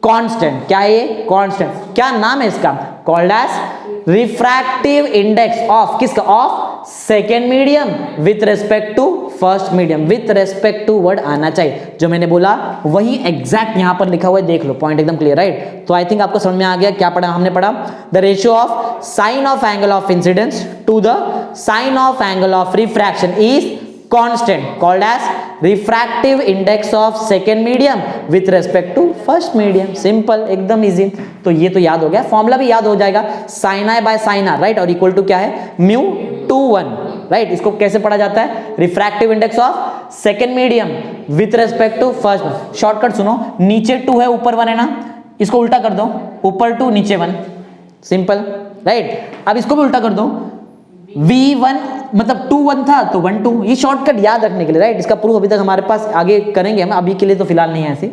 Speaker 1: constant. क्या है ये? कांस्टेंट। क्या नाम है इसका? Called as refractive index of, किसका? Of second medium with respect to first medium. With respect to word आना चाहिए, जो मैंने बोला वही एग्जैक्ट यहां पर लिखा हुआ है, देख लो, पॉइंट एकदम क्लियर, राइट? तो आई थिंक आपको समझ में आ गया क्या पढ़ा हमने। पढ़ा the ratio of sine of angle of incidence to the sine of angle of refraction is constant, called as refractive index of second medium with respect to first medium. Simple, एकदम इजी। तो ये तो याद हो गया, formula भी याद हो जाएगा, sine I by sine R, right? और इक्वल टू क्या है? Mu 2 1, right? इसको कैसे पढ़ा जाता है? Refractive index of second medium with respect to first. Shortcut सुनो, नीचे 2 है, ऊपर 1 है ना, इसको उल्टा कर दो, ऊपर 2 नीचे 1, सिंपल, राइट? अब इसको भी उल्टा कर दो, V1 मतलब 2 1 था तो 1 2, ये शॉर्टकट याद रखने के लिए, राइट? इसका प्रूफ अभी तक हमारे पास, आगे करेंगे हम, अभी के लिए तो फिलहाल नहीं है ऐसे।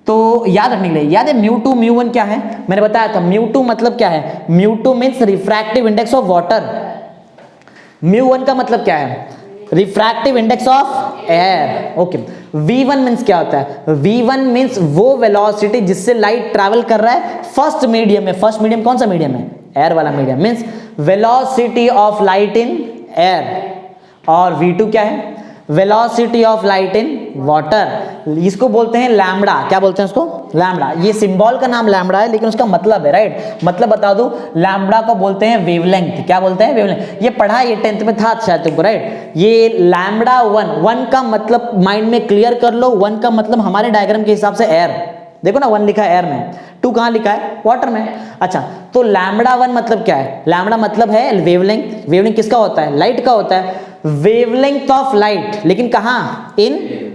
Speaker 1: तो याद रखने के लिए, याद है म्यू 2 म्यू 1 क्या है? मैंने बताया था म्यू 2 मतलब क्या है? Mu 2 means refractive index of water. Mu 1 का मतलब क्या है? Refractive index of air, okay. V1 means क्या होता है? V1 मींस वो वेलोसिटी जिससे लाइट ट्रैवल कर रहा है फर्स्ट मीडियम में। फर्स्ट मीडियम कौन सा मीडियम है? एयर वाला medium, means velocity of light in air. और V2 क्या है? Velocity of light in water. इसको बोलते हैं लैम्बडा। क्या बोलते हैं उसको? लैम्बडा। ये सिंबल का नाम लैम्बडा है, लेकिन उसका मतलब है, राइट? मतलब बता दूं, लैम्बडा को बोलते हैं वेवलेंथ। क्या बोलते हैं? वेवलेंथ। ये पढ़ा, ये 10th में था शायद तुमको, राइट? ये लैम्बडा 1 का मतलब माइंड में क्लियर कर लो। 1 का मतलब हमारे डायग्राम के हिसाब से एयर, देखो ना 1 लिखा है एयर में, 2 कहां लिखा है? वाटर में। अच्छा, तो लैम्बडा 1 मतलब क्या है? लैम्बडा मतलब है वेवलेंथ। वेवलेंथ किसका होता है? लाइट का होता है। वेवलेंथ ऑफ लाइट, लेकिन कहां? In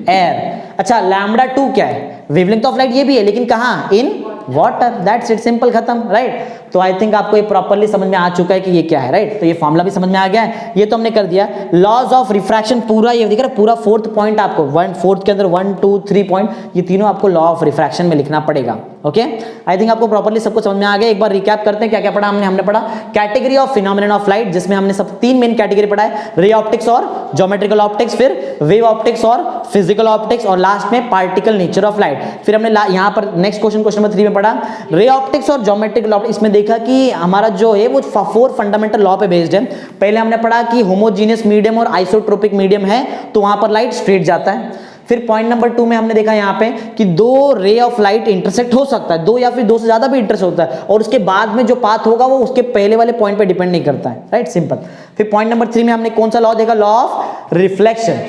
Speaker 1: air. अच्छा, लैम्बडा 2 क्या है? वेवलेंथ ऑफ लाइट ये भी है, लेकिन कहां? In water. That's it, simple, खत्म, राइट? तो आई थिंक आपको ये प्रॉपर्ली समझ में आ चुका है कि ये क्या है, राइट? तो ये फॉर्मूला भी समझ में आ गया है, ये तो हमने कर दिया। लॉज ऑफ रिफ्रैक्शन पूरा ये दिख रहा है, पूरा 4th पॉइंट आपको 4th के अंदर 1 2 3 पॉइंट, ये तीनों आपको लॉ ऑफ रिफ्रैक्शन में लिखना पड़ेगा। ओके, आई थिंक आपको प्रॉपर्ली सबको समझ में आ गया। एक बार रिकैप करते हैं क्या क्या पढ़ा हमने पढ़ा category of phenomenon of light, जिसमें हमने सब 3 मेन कैटेगरी पढ़ा है, रे ऑप्टिक्स और ज्योमेट्रिकल ऑप्टिक्स, फिर वेव ऑप्टिक्स और फिजिकल ऑप्टिक्स, और लास्ट में पार्टिकल नेचर ऑफ लाइट। फिर हमने यहाँ पर नेक्स्ट क्वेश्चन नंबर 3 में पढ़ा रे ऑप्टिक्स और ज्योमेट्रिकल ऑप्टिक्स। इसमें देखा कि हमारा जो है वो 4 फंडामेंटल लॉ पे बेस्ड है। पहले हमने पढ़ा कि होमोजीनियस मीडियम और आइसोट्रोपिक मीडियम है तो वहां पर लाइट स्ट्रेट जाता है। फिर पॉइंट नंबर 2 में हमने देखा यहाँ पे कि 2 रे ऑफ लाइट इंटरसेक्ट हो सकता है, 2 या फिर 2 से ज्यादा भी इंटरसेक्ट होता है, और उसके बाद में जो पाथ होगा वो उसके पहले वाले पॉइंट पे डिपेंड नहीं करता है, राइट? सिंपल। फिर पॉइंट नंबर 3 में हमने कौन सा लॉ देखा? Law of reflection.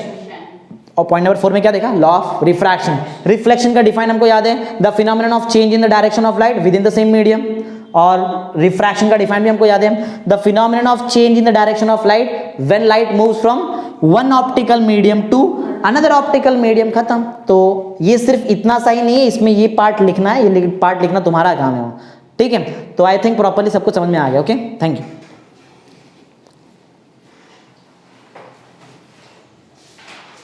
Speaker 1: और पॉइंट नंबर 4 में क्या देखा? Law of refraction. रिफ्लेक्शन का डिफाइन हमको याद है, the phenomenon of change in the direction of light within the same medium. और रिफ्रैक्शन का डिफाइन भी हमको याद है, the phenomenon of change in the direction of light when light moves from one optical medium to another optical medium. खत्म। तो ये सिर्फ इतना सा ही नहीं है, इसमें ये पार्ट लिखना है, ये पार्ट लिखना तुम्हारा काम है। ठीक है, तो आई थिंक प्रॉपर्ली सबको समझ में आ गया। Okay, thank you.